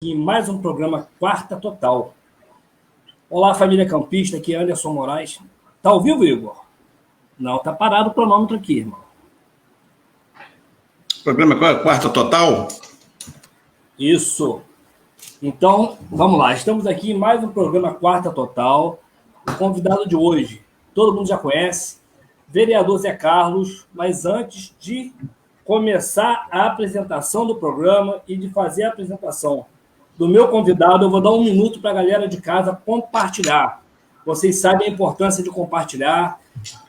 Em mais um programa Quarta Total. Olá, família campista, aqui é Anderson Moraes. Tá ao vivo, Igor? Não, tá parado o cronômetro aqui, irmão. Programa Quarta Total? Isso. Então, vamos lá. Estamos aqui em mais um programa Quarta Total. O convidado de hoje, todo mundo já conhece, vereador Zé Carlos, mas antes de começar a apresentação do programa e de fazer a apresentação do meu convidado, eu vou dar um minuto para a galera de casa compartilhar. Vocês sabem a importância de compartilhar,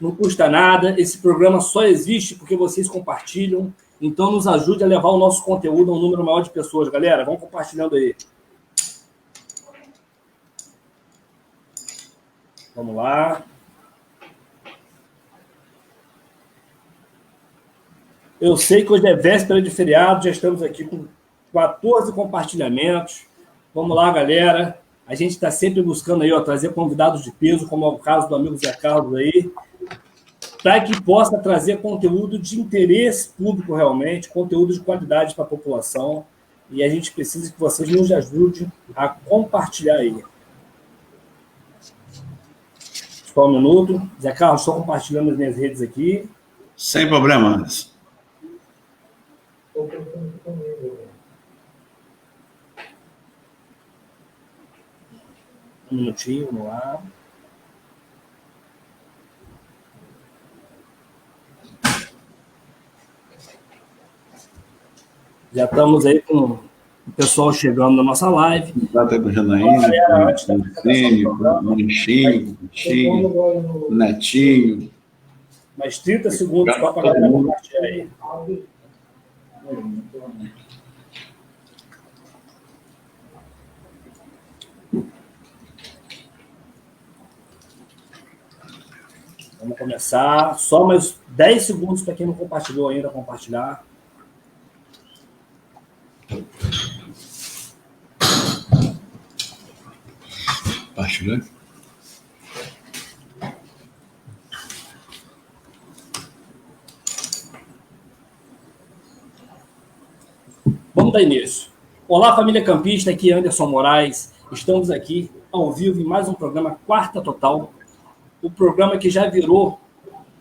não custa nada, esse programa só existe porque vocês compartilham, então nos ajude a levar o nosso conteúdo a um número maior de pessoas. Galera, vão compartilhando aí. Vamos lá. Eu sei que hoje é véspera de feriado, já estamos aqui com 14 compartilhamentos. Vamos lá, galera. A gente está sempre buscando aí, trazer convidados de peso, como é o caso do amigo Zé Carlos aí, para que possa trazer conteúdo de interesse público realmente, conteúdo de qualidade para a população. E a gente precisa que vocês nos ajudem a compartilhar aí. Só um minuto. Zé Carlos, estou compartilhando as minhas redes aqui. Sem problema, Anderson. Um minutinho, vamos lá. Já estamos aí com o pessoal chegando na nossa live. Já está com Janaína, Manchinho, Netinho. Mais 30 segundos só para a galera compartilhar aí. Vamos começar. Só mais 10 segundos para quem não compartilhou ainda compartilhar. Compartilhar. Vamos dar início. Olá, família campista, aqui é Anderson Moraes. Estamos aqui ao vivo em mais um programa Quarta Total. O programa que já virou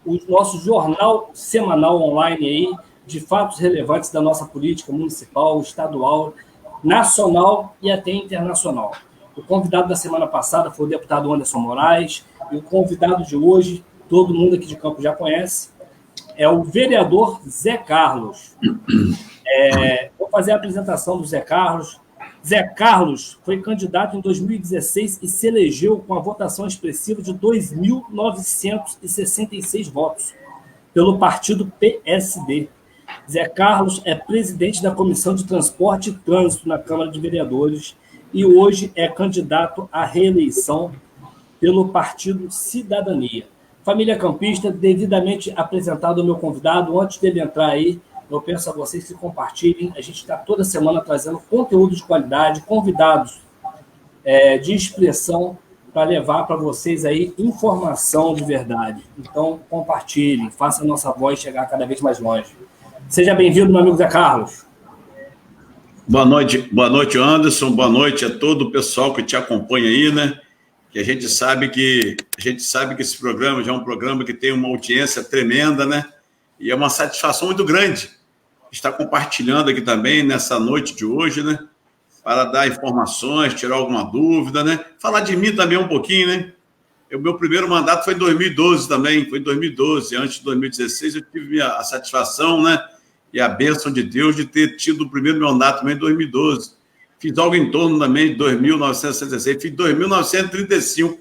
o nosso jornal semanal online aí, de fatos relevantes da nossa política municipal, estadual, nacional e até internacional. O convidado da semana passada foi o deputado Anderson Moraes, e o convidado de hoje, todo mundo aqui de campo já conhece, é o vereador Zé Carlos. Vou fazer a apresentação do Zé Carlos. Zé Carlos foi candidato em 2016 e se elegeu com a votação expressiva de 2.966 votos pelo partido PSD. Zé Carlos é presidente da Comissão de Transporte e Trânsito na Câmara de Vereadores e hoje é candidato à reeleição pelo partido Cidadania. Família campista, devidamente apresentado o meu convidado, antes dele entrar aí, eu peço a vocês que compartilhem. A gente está toda semana trazendo conteúdo de qualidade, convidados de expressão para levar para vocês aí informação de verdade. Então, compartilhem, faça a nossa voz chegar cada vez mais longe. Seja bem-vindo, meu amigo Zé Carlos. Boa noite, Anderson. Boa noite a todo o pessoal que te acompanha aí, né? Que a gente sabe que esse programa já é um programa que tem uma audiência tremenda, né? E é uma satisfação muito grande estar compartilhando aqui também nessa noite de hoje, né? Para dar informações, tirar alguma dúvida, né? Falar de mim também um pouquinho, né? O meu primeiro mandato foi em 2012 também, foi em 2012. Antes de 2016 eu tive a satisfação, né? E a bênção de Deus de ter tido o primeiro mandato também em 2012. Fiz algo em torno também de 2.966, fiz 2.935.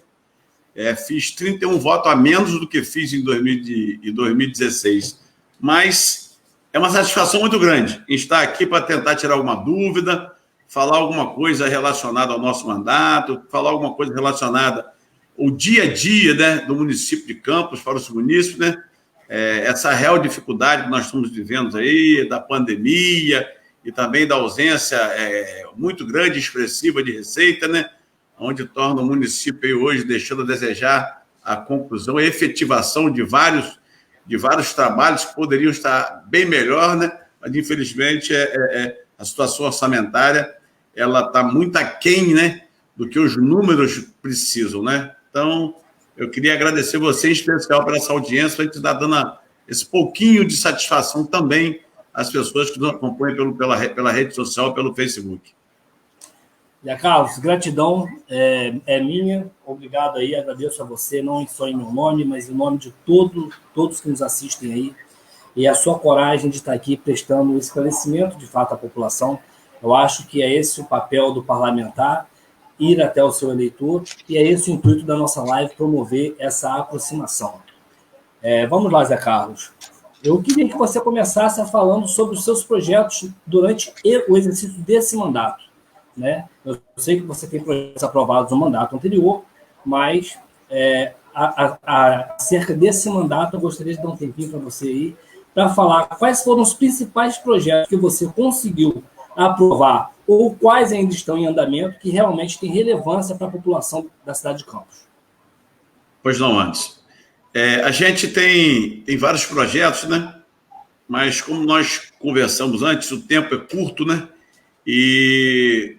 Fiz 31 votos a menos do que fiz em 2016. Mas é uma satisfação muito grande estar aqui para tentar tirar alguma dúvida, falar alguma coisa relacionada ao nosso mandato, falar alguma coisa relacionada ao dia a dia, né, do município de Campos para os munícipes, né? Essa real dificuldade que nós estamos vivendo aí, da pandemia e também da ausência muito grande e expressiva de receita, né? Onde torna o município aí hoje deixando a desejar a conclusão e efetivação de vários trabalhos que poderiam estar bem melhor, né? Mas, infelizmente, a situação orçamentária ela está muito aquém, né, do que os números precisam, né? Então, eu queria agradecer você em especial por essa audiência, para a gente estar dando esse pouquinho de satisfação também às pessoas que nos acompanham pela rede social, pelo Facebook. Carlos, gratidão é minha. Obrigado aí, agradeço a você, não só em meu nome, mas em nome de todos que nos assistem aí. E a sua coragem de estar aqui prestando esclarecimento, de fato, à população. Eu acho que é esse o papel do parlamentar, ir até o seu eleitor, e é esse o intuito da nossa live, promover essa aproximação. Vamos lá, Zé Carlos. Eu queria que você começasse falando sobre os seus projetos durante o exercício desse mandato, né? Eu sei que você tem projetos aprovados no mandato anterior, mas acerca desse mandato eu gostaria de dar um tempinho para você aí, para falar quais foram os principais projetos que você conseguiu aprovar ou quais ainda estão em andamento que realmente têm relevância para a população da cidade de Campos. Pois não, antes. A gente tem vários projetos, né? Mas como nós conversamos antes, o tempo é curto, né? E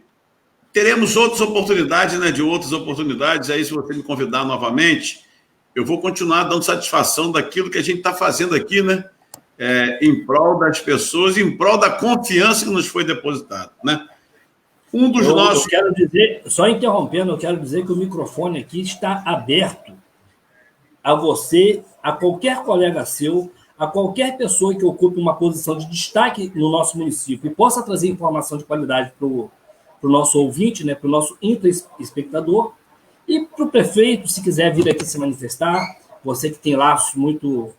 teremos outras oportunidades, né? De outras oportunidades. Aí, se você me convidar novamente, eu vou continuar dando satisfação daquilo que a gente está fazendo aqui, né? Em prol das pessoas, em prol da confiança que nos foi depositada, né? Eu quero dizer, só interrompendo, eu quero dizer que o microfone aqui está aberto a você, a qualquer colega seu, a qualquer pessoa que ocupe uma posição de destaque no nosso município e possa trazer informação de qualidade para o nosso ouvinte, né, para o nosso espectador, e para o prefeito, se quiser vir aqui se manifestar, você que tem laços muito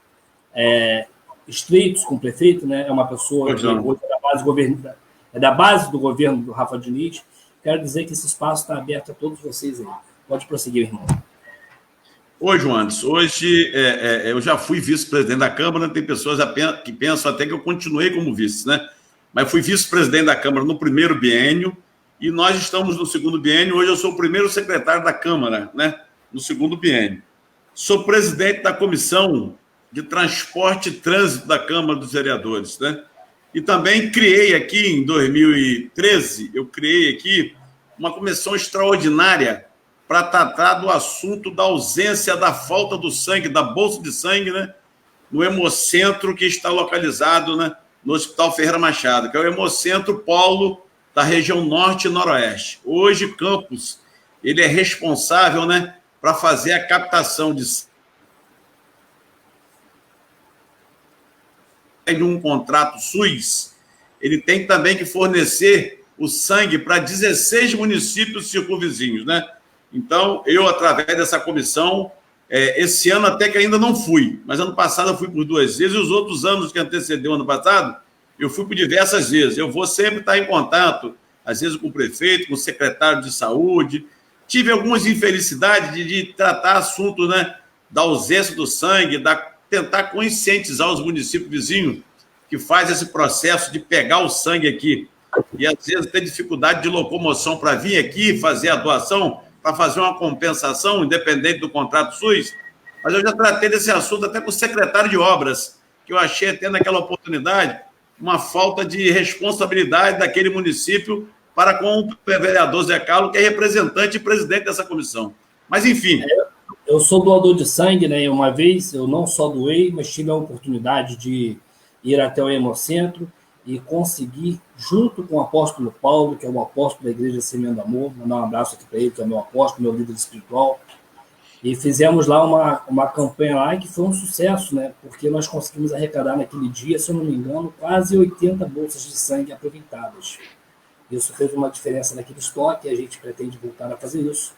estreitos com o prefeito, né, é uma pessoa que hoje é da base do governo do Rafa Diniz, quero dizer que esse espaço está aberto a todos vocês aí. Pode prosseguir, irmão. Oi, Joandes. Hoje eu já fui vice-presidente da Câmara, tem pessoas que pensam até que eu continuei como vice, né? Mas fui vice-presidente da Câmara no primeiro biênio e nós estamos no segundo biênio. Hoje eu sou o primeiro secretário da Câmara, né? No segundo biênio. Sou presidente da Comissão de Transporte e Trânsito da Câmara dos Vereadores, né? E também criei aqui, em 2013, eu criei aqui uma comissão extraordinária para tratar do assunto da ausência, da falta do sangue, da bolsa de sangue, né? No Hemocentro que está localizado, né, no Hospital Ferreira Machado, que é o Hemocentro Polo da região norte e noroeste. Hoje, Campos, ele é responsável, né, para fazer a captação de um contrato SUS, ele tem também que fornecer o sangue para 16 municípios circunvizinhos, né? Então, eu, através dessa comissão, esse ano até que ainda não fui, mas ano passado eu fui por 2 vezes, e os outros anos que antecedeu ano passado, eu fui por diversas vezes. Eu vou sempre estar em contato, às vezes com o prefeito, com o secretário de saúde. Tive algumas infelicidades de tratar assunto, né, da ausência do sangue, tentar conscientizar os municípios vizinhos que faz esse processo de pegar o sangue aqui. E, às vezes, tem dificuldade de locomoção para vir aqui fazer a doação, para fazer uma compensação, independente do contrato SUS. Mas eu já tratei desse assunto até com o secretário de obras, que eu achei, até naquela oportunidade, uma falta de responsabilidade daquele município para com o vereador Zé Carlos, que é representante e presidente dessa comissão. Mas, enfim... Eu sou doador de sangue, né? Uma vez eu não só doei, mas tive a oportunidade de ir até o Hemocentro e conseguir, junto com o apóstolo Paulo, que é o apóstolo da Igreja Semeando do Amor, mandar um abraço aqui para ele, que é meu apóstolo, meu líder espiritual, e fizemos lá uma campanha lá que foi um sucesso, né? Porque nós conseguimos arrecadar naquele dia, se eu não me engano, quase 80 bolsas de sangue aproveitadas. Isso fez uma diferença naquele estoque e a gente pretende voltar a fazer isso.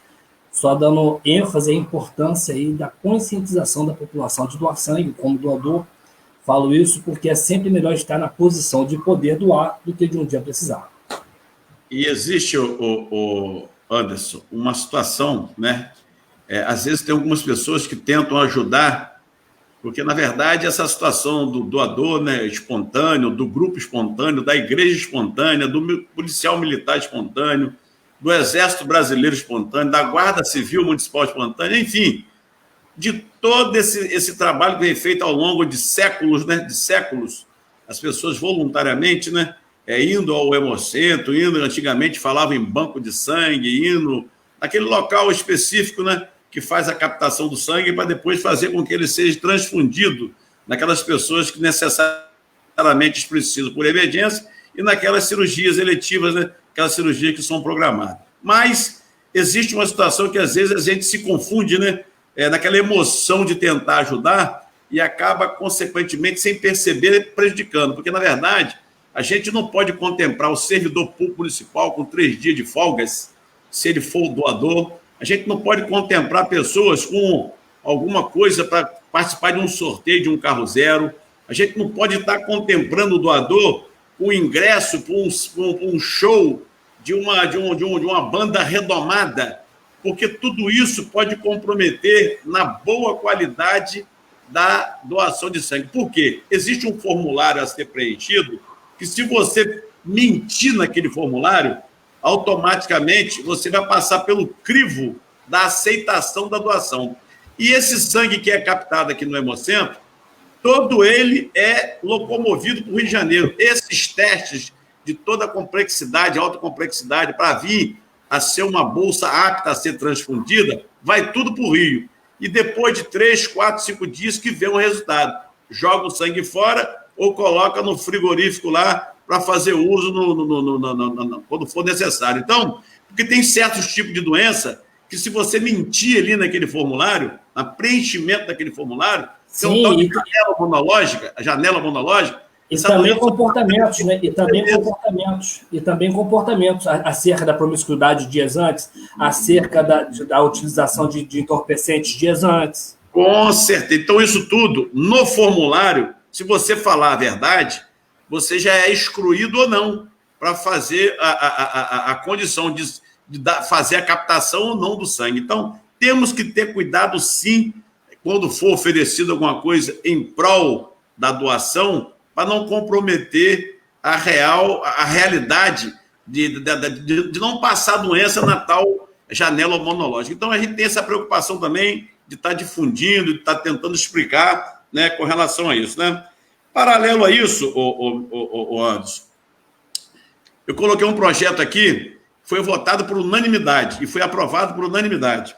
Só dando ênfase à importância aí da conscientização da população de doar sangue. Como doador, falo isso porque é sempre melhor estar na posição de poder doar do que de um dia precisar. E existe, o Anderson, uma situação, né? Às vezes tem algumas pessoas que tentam ajudar, porque, na verdade, essa situação do doador, né, espontâneo, do grupo espontâneo, da igreja espontânea, do policial militar espontâneo, do Exército Brasileiro espontâneo, da Guarda Civil Municipal espontânea, enfim, de todo esse trabalho que vem feito ao longo de séculos, né, as pessoas voluntariamente, né, indo ao Hemocentro, antigamente falava em banco de sangue, indo naquele local específico, né, que faz a captação do sangue para depois fazer com que ele seja transfundido naquelas pessoas que necessariamente precisam por emergência e naquelas cirurgias eletivas, né, aquelas cirurgias que são programadas. Mas existe uma situação que às vezes a gente se confunde, né, naquela emoção de tentar ajudar e acaba, consequentemente, sem perceber, prejudicando, porque, na verdade, a gente não pode contemplar o servidor público municipal com 3 dias de folgas, se ele for o doador. A gente não pode contemplar pessoas com alguma coisa para participar de um sorteio de um carro zero. A gente não pode estar contemplando o doador com o ingresso para um show de uma banda renomada, porque tudo isso pode comprometer na boa qualidade da doação de sangue. Por quê? Existe um formulário a ser preenchido que, se você mentir naquele formulário, automaticamente você vai passar pelo crivo da aceitação da doação. E esse sangue que é captado aqui no Hemocentro, todo ele é locomovido para o Rio de Janeiro. Esses testes de toda a complexidade, alta complexidade, para vir a ser uma bolsa apta a ser transfundida, vai tudo para o Rio. E depois de 3, 4, 5 dias que vê o resultado. Joga o sangue fora ou coloca no frigorífico lá para fazer uso quando for necessário. Então, porque tem certos tipos de doença que, se você mentir ali naquele formulário, no preenchimento daquele formulário, tem um tal de janela monológica. E também comportamentos, né? E também comportamentos acerca da promiscuidade dias antes, acerca da utilização de entorpecentes dias antes. Com certeza. Então, isso tudo, no formulário, se você falar a verdade, você já é excluído ou não para fazer a condição de fazer a captação ou não do sangue. Então, temos que ter cuidado, sim, quando for oferecido alguma coisa em prol da doação, para não comprometer a realidade de não passar doença na tal janela monológica. Então, a gente tem essa preocupação também de estar difundindo, de estar tentando explicar, né, com relação a isso, né? Paralelo a isso, Anderson, eu coloquei um projeto aqui, foi votado por unanimidade e foi aprovado por unanimidade.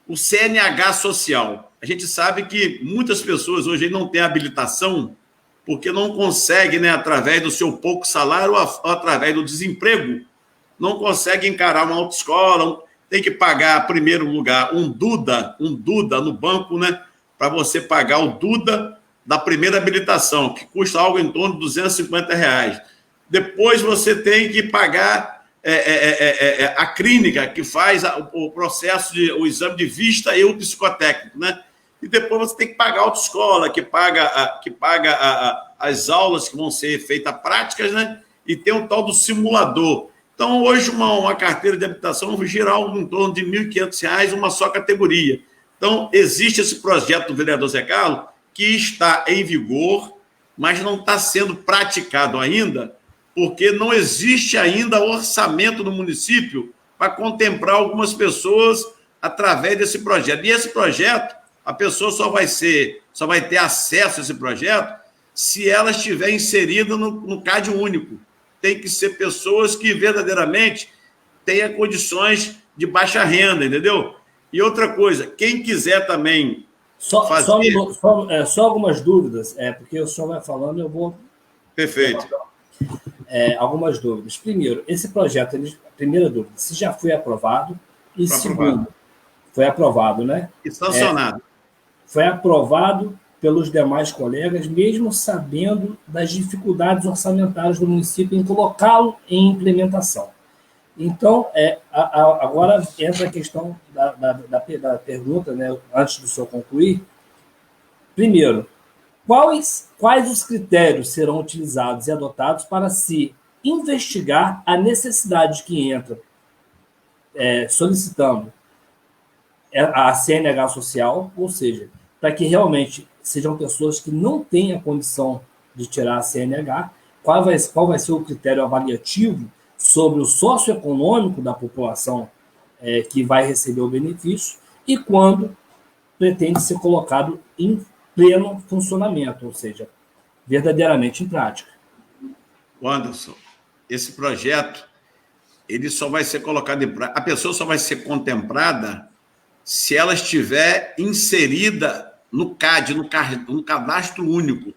O CNH social. A gente sabe que muitas pessoas hoje não têm habilitação porque não conseguem, né, através do seu pouco salário ou através do desemprego, não conseguem encarar uma autoescola, tem que pagar, em primeiro lugar, um Duda no banco, né, para você pagar o Duda da primeira habilitação, que custa algo em torno de R$250. Depois você tem que pagar a clínica, que faz o processo, o exame de vista e o psicotécnico, né? E depois você tem que pagar a autoescola, que paga as aulas que vão ser feitas práticas, né? E tem um tal do simulador. Então, hoje, uma carteira de habilitação vai girar algo em torno de R$1.500, uma só categoria. Então, existe esse projeto do vereador Zé Carlos, que está em vigor, mas não está sendo praticado ainda, porque não existe ainda orçamento no município para contemplar algumas pessoas através desse projeto. E esse projeto, a pessoa só vai ter acesso a esse projeto se ela estiver inserida no CAD único. Tem que ser pessoas que verdadeiramente tenham condições de baixa renda, entendeu? E outra coisa, quem quiser também só algumas dúvidas, porque o senhor vai falando, eu vou... Perfeito. Algumas dúvidas. Primeiro, esse projeto, primeira dúvida, se já foi aprovado, e segundo, foi aprovado, né? E sancionado. Foi aprovado pelos demais colegas, mesmo sabendo das dificuldades orçamentárias do município em colocá-lo em implementação. Então, agora entra a questão da pergunta, né, antes do senhor concluir. Primeiro, quais os critérios serão utilizados e adotados para se investigar a necessidade que entra solicitando a CNH social, ou seja, para que realmente sejam pessoas que não têm a condição de tirar a CNH, qual vai ser o critério avaliativo sobre o socioeconômico da população que vai receber o benefício e quando pretende ser colocado em pleno funcionamento, ou seja, verdadeiramente em prática. Anderson, esse projeto, ele só vai ser colocado em prática, a pessoa só vai ser contemplada se ela estiver inserida no CAD, no Cadastro Único.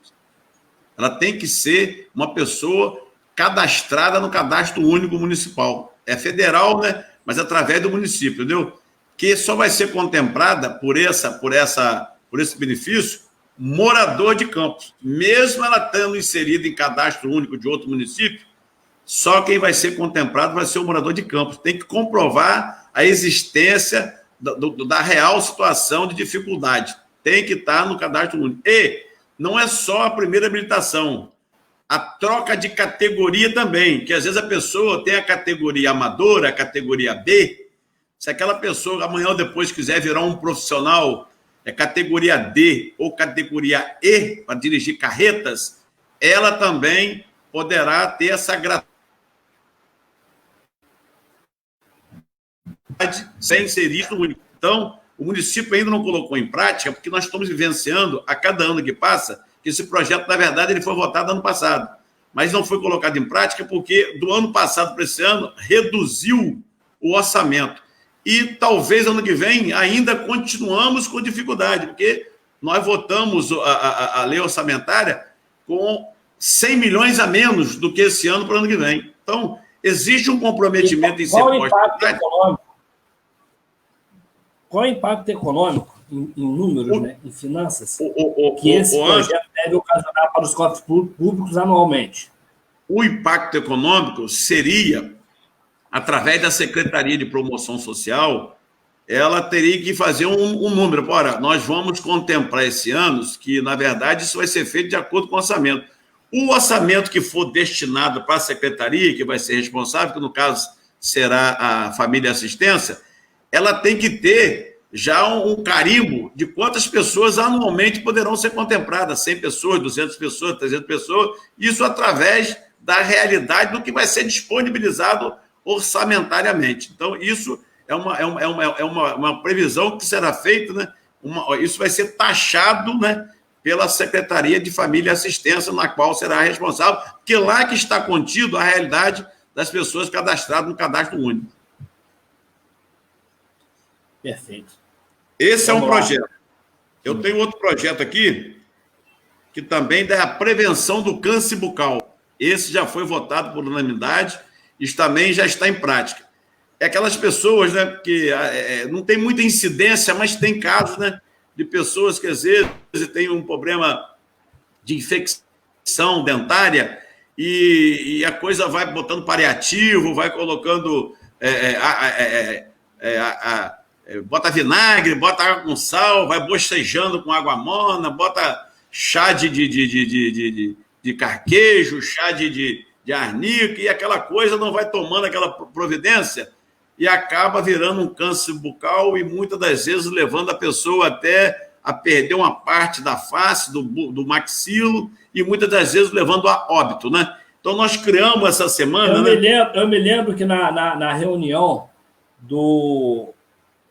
Ela tem que ser uma pessoa cadastrada no Cadastro Único Municipal. É federal, né? Mas através do município, entendeu? Que só vai ser contemplada por esse benefício morador de Campos. Mesmo ela estando inserida em Cadastro Único de outro município, só quem vai ser contemplado vai ser o morador de Campos. Tem que comprovar a existência da real situação de dificuldade. Tem que estar no Cadastro Único. E não é só a primeira habilitação, a troca de categoria também, que às vezes a pessoa tem a categoria amadora, a categoria B. Se aquela pessoa amanhã ou depois quiser virar um profissional categoria D ou categoria E para dirigir carretas, ela também poderá ter essa gratuidade sem ser isso único. Então, o município ainda não colocou em prática, porque nós estamos vivenciando, a cada ano que passa, que esse projeto, na verdade, ele foi votado ano passado, mas não foi colocado em prática porque, do ano passado para esse ano, reduziu o orçamento. E talvez ano que vem ainda continuamos com dificuldade, porque nós votamos a lei orçamentária com 100 milhões a menos do que esse ano para o ano que vem. Então, existe um comprometimento em ser posto. Qual é o impacto econômico, em números, né, em finanças, que esse projeto deve ocasionar para os cofres públicos anualmente? O impacto econômico seria, através da Secretaria de Promoção Social, ela teria que fazer um número. Ora, nós vamos contemplar esse ano, que, na verdade, isso vai ser feito de acordo com o orçamento. O orçamento que for destinado para a Secretaria, que vai ser responsável, que no caso será a Família Assistência, ela tem que ter já um carimbo de quantas pessoas anualmente poderão ser contempladas, 100 pessoas, 200 pessoas, 300 pessoas, isso através da realidade do que vai ser disponibilizado orçamentariamente. Então, isso é uma previsão que será feita, né? Isso vai ser taxado, né, pela Secretaria de Família e Assistência, na qual será responsável, porque lá que está contido a realidade das pessoas cadastradas no Cadastro Único. Perfeito. Esse é um projeto. Eu tenho outro projeto aqui, que também dá a prevenção do câncer bucal. Esse já foi votado por unanimidade e também já está em prática. É aquelas pessoas, né, que não tem muita incidência, mas tem casos, né, de pessoas que às vezes têm um problema de infecção dentária e a coisa vai botando paliativo, vai colocando bota vinagre, bota água com sal, vai bocejando com água morna, bota chá de carquejo, chá de arnica, e aquela coisa não vai tomando aquela providência e acaba virando um câncer bucal e muitas das vezes levando a pessoa até a perder uma parte da face, do maxilo, e muitas das vezes levando a óbito, né? Então, nós criamos essa semana... Eu me lembro que na reunião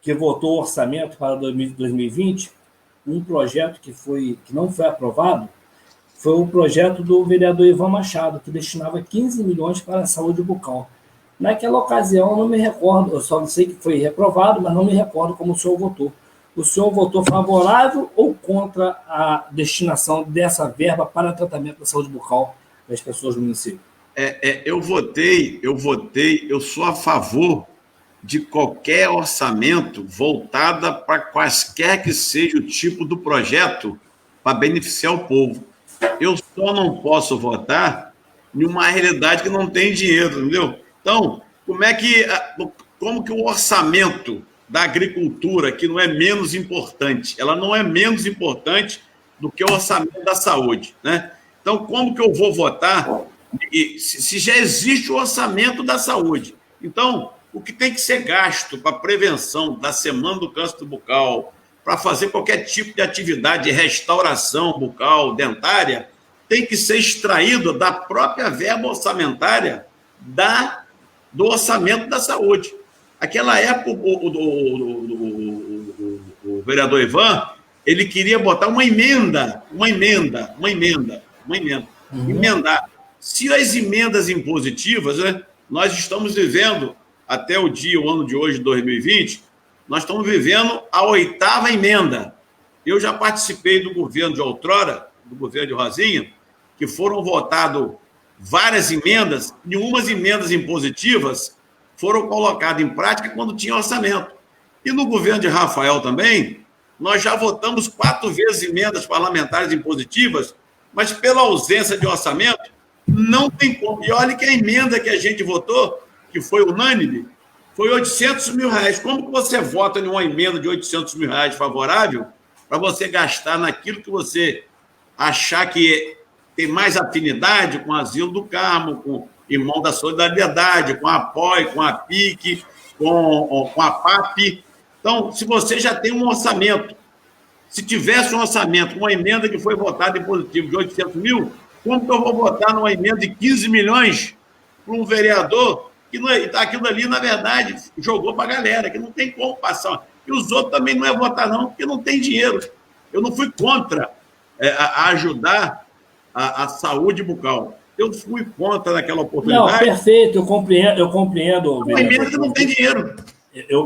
que votou o orçamento para 2020, um projeto que não foi aprovado foi o projeto do vereador Ivan Machado, que destinava 15 milhões para a saúde bucal. Naquela ocasião, eu não me recordo, eu só sei que foi reprovado, mas não me recordo como o senhor votou. O senhor votou favorável ou contra a destinação dessa verba para tratamento da saúde bucal das pessoas do município? Eu sou a favor de qualquer orçamento voltada para quaisquer que seja o tipo do projeto para beneficiar o povo. Eu só não posso votar em uma realidade que não tem dinheiro, entendeu? Então, como que o orçamento da agricultura, que não é menos importante, ela não é menos importante do que o orçamento da saúde, né? Então, como que eu vou votar se já existe o orçamento da saúde? Então, o que tem que ser gasto para prevenção da semana do câncer bucal, para fazer qualquer tipo de atividade de restauração bucal, dentária, tem que ser extraído da própria verba orçamentária do orçamento da saúde. Aquela época, o vereador Ivan, ele queria botar emendar. Se as emendas impositivas, né, nós estamos vivendo, até o ano de hoje, 2020, nós estamos vivendo a 8ª emenda. Eu já participei do governo de outrora, do governo de Rosinha, que foram votadas várias emendas, e umas emendas impositivas foram colocadas em prática quando tinha orçamento. E no governo de Rafael também, nós já votamos 4 vezes emendas parlamentares impositivas, mas pela ausência de orçamento, não tem como. E olha que a emenda que a gente votou, que foi unânime, foi R$800 mil. Como que você vota em uma emenda de R$800 mil favorável para você gastar naquilo que você achar que tem mais afinidade com o Asilo do Carmo, com o Irmão da Solidariedade, com a APOI, com a PIC, com a PAP? Então, se você já tem um orçamento, se tivesse um orçamento, uma emenda que foi votada em positivo de 800 mil, como que eu vou votar numa emenda de 15 milhões para um vereador que não é, aquilo ali, na verdade, jogou para a galera, que não tem como passar. E os outros também não é votar, não, porque não tem dinheiro. Eu não fui contra a ajudar a saúde bucal. Eu fui contra naquela oportunidade. Não, perfeito, eu compreendo. Uma emenda que não tem dinheiro.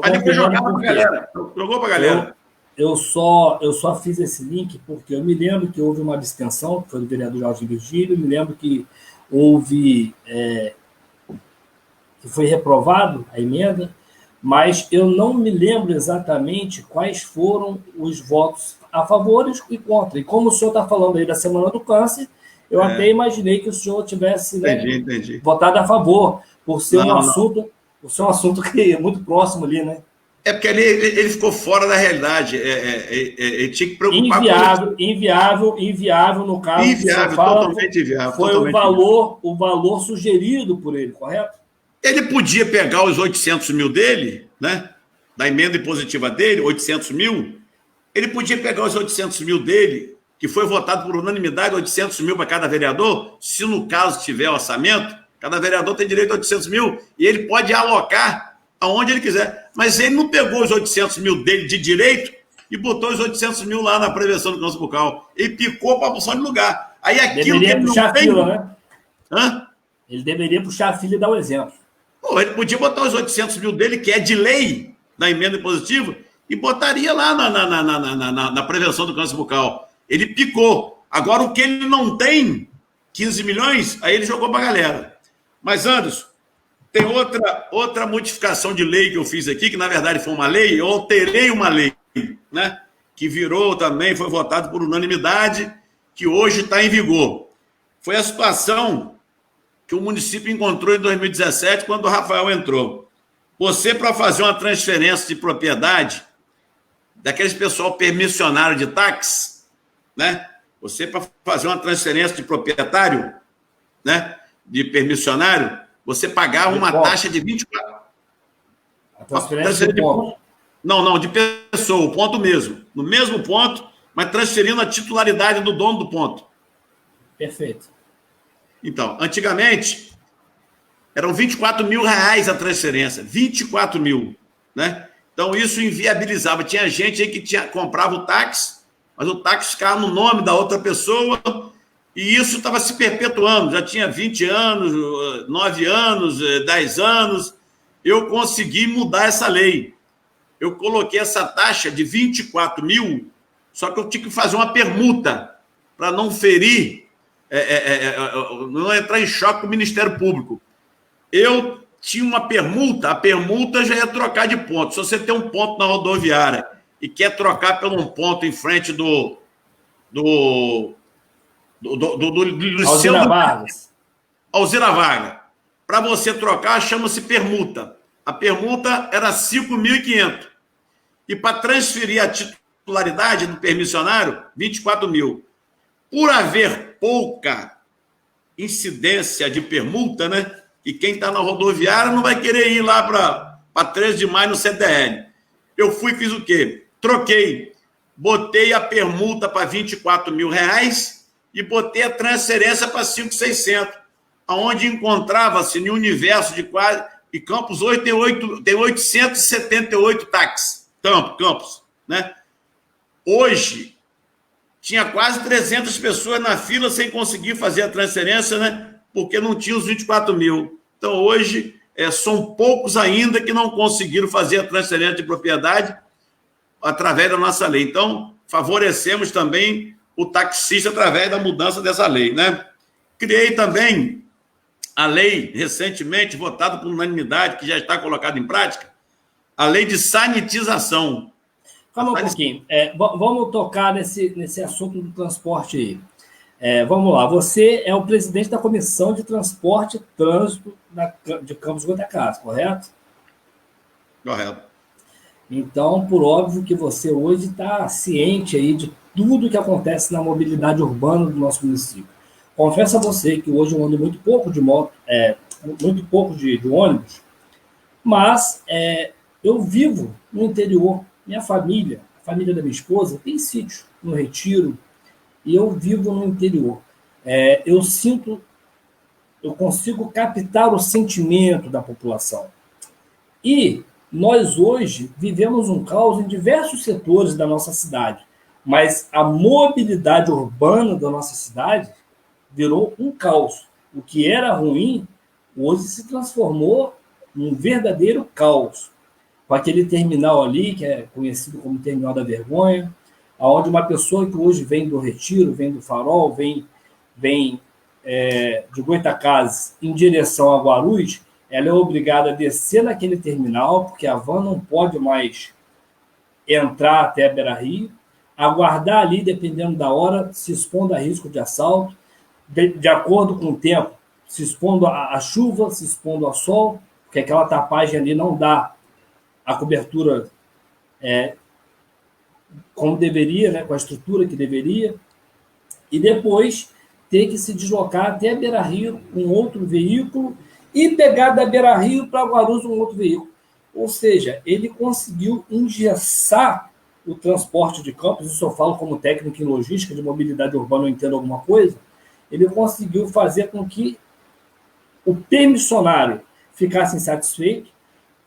Mas depois jogava para a galera. Jogou para a galera. Eu só fiz esse link porque eu me lembro que houve uma abstenção, que foi do vereador Jorge Virgílio, me lembro que houve... que foi reprovado a emenda, mas eu não me lembro exatamente quais foram os votos a favor e contra. E como o senhor está falando aí da Semana do Câncer, eu até imaginei que o senhor tivesse entendi. votado a favor, por ser um assunto que é muito próximo ali, né? É porque ele ficou fora da realidade. Ele tinha que preocupar inviável no caso. Inviável, totalmente inviável. Foi o valor sugerido por ele, correto? Ele podia pegar os 800 mil dele, né? Da emenda impositiva dele, 800 mil. Ele podia pegar os 800 mil dele, que foi votado por unanimidade, 800 mil para cada vereador. Se no caso tiver orçamento, cada vereador tem direito a 800 mil e ele pode alocar aonde ele quiser. Mas ele não pegou os 800 mil dele de direito e botou os 800 mil lá na prevenção do câncer bucal. Ele picou para a opção de lugar. Aí aquilo deveria que ele puxar não tem... fila, né? Hã? Ele deveria puxar a fila e dar o exemplo. Pô, ele podia botar os 800 mil dele, que é de lei da emenda impositiva, e botaria lá na prevenção do câncer bucal. Ele picou. Agora, o que ele não tem, 15 milhões, aí ele jogou para a galera. Mas, Anderson, tem outra modificação de lei que eu fiz aqui, que na verdade foi uma lei, eu alterei uma lei, né? Que virou também, foi votado por unanimidade, que hoje está em vigor. Foi a situação que o município encontrou em 2017, quando o Rafael entrou. Você, para fazer uma transferência de propriedade, daqueles pessoal permissionário de táxi, né? Você, para fazer uma transferência de proprietário, né? De permissionário, você pagava uma taxa de 24... A transferência de ponto. Não, de pessoa, o ponto mesmo. No mesmo ponto, mas transferindo a titularidade do dono do ponto. Perfeito. Então, antigamente, eram 24 mil reais a transferência, 24 mil, né? Então, isso inviabilizava. Tinha gente aí que comprava o táxi, mas o táxi ficava no nome da outra pessoa, e isso estava se perpetuando. Já tinha 20 anos, 9 anos, 10 anos. Eu consegui mudar essa lei. Eu coloquei essa taxa de 24 mil, só que eu tinha que fazer uma permuta para não ferir, não entrar em choque com o Ministério Público. Eu tinha uma permuta, a permuta já ia trocar de ponto. Se você tem um ponto na rodoviária e quer trocar por um ponto em frente do Alzira Vargas. Alzira Vargas. Para você trocar, chama-se permuta. A permuta era 5.500. E para transferir a titularidade do permissionário, 24 mil. Por haver pouca incidência de permuta, né? E quem está na rodoviária não vai querer ir lá para 13 de maio no CDL. Eu fiz o quê? Troquei. Botei a permuta para 24 mil reais e botei a transferência para 5.600, onde encontrava-se no universo de quase... E Campos hoje tem 878 táxis. Campos, né? Hoje, tinha quase 300 pessoas na fila sem conseguir fazer a transferência, né? porque não tinha os 24 mil. Então, hoje, são poucos ainda que não conseguiram fazer a transferência de propriedade através da nossa lei. Então, favorecemos também o taxista através da mudança dessa lei, né? Criei também a lei, recentemente votada por unanimidade, que já está colocada em prática, a lei de sanitização. Calma um pouquinho. Vamos tocar nesse assunto do transporte aí. Vamos lá. Você é o presidente da Comissão de Transporte e Trânsito de Campos Goytacazes, correto? Correto. Então, por óbvio que você hoje está ciente aí de tudo que acontece na mobilidade urbana do nosso município. Confesso a você que hoje eu ando muito pouco de moto, muito pouco de ônibus, mas eu vivo no interior. Minha família, a família da minha esposa, tem sítio no Retiro, e eu vivo no interior. Eu consigo captar o sentimento da população. E nós hoje vivemos um caos em diversos setores da nossa cidade, mas a mobilidade urbana da nossa cidade virou um caos. O que era ruim, hoje se transformou num verdadeiro caos. Com aquele terminal ali, que é conhecido como Terminal da Vergonha, onde uma pessoa que hoje vem do Retiro, vem do Farol, vem de Goytacazes em direção a Guarulhos, ela é obrigada a descer naquele terminal, porque a van não pode mais entrar até a Beira-Rio, aguardar ali, dependendo da hora, se expondo a risco de assalto, de acordo com o tempo, se expondo à chuva, se expondo ao sol, porque aquela tapagem ali não dá a cobertura como deveria, né, com a estrutura que deveria, e depois ter que se deslocar até a Beira-Rio com outro veículo e pegar da Beira-Rio para Guarulhos um outro veículo. Ou seja, ele conseguiu engessar o transporte de Campos, isso eu falo como técnico em logística de mobilidade urbana, eu entendo alguma coisa, ele conseguiu fazer com que o permissionário ficasse insatisfeito,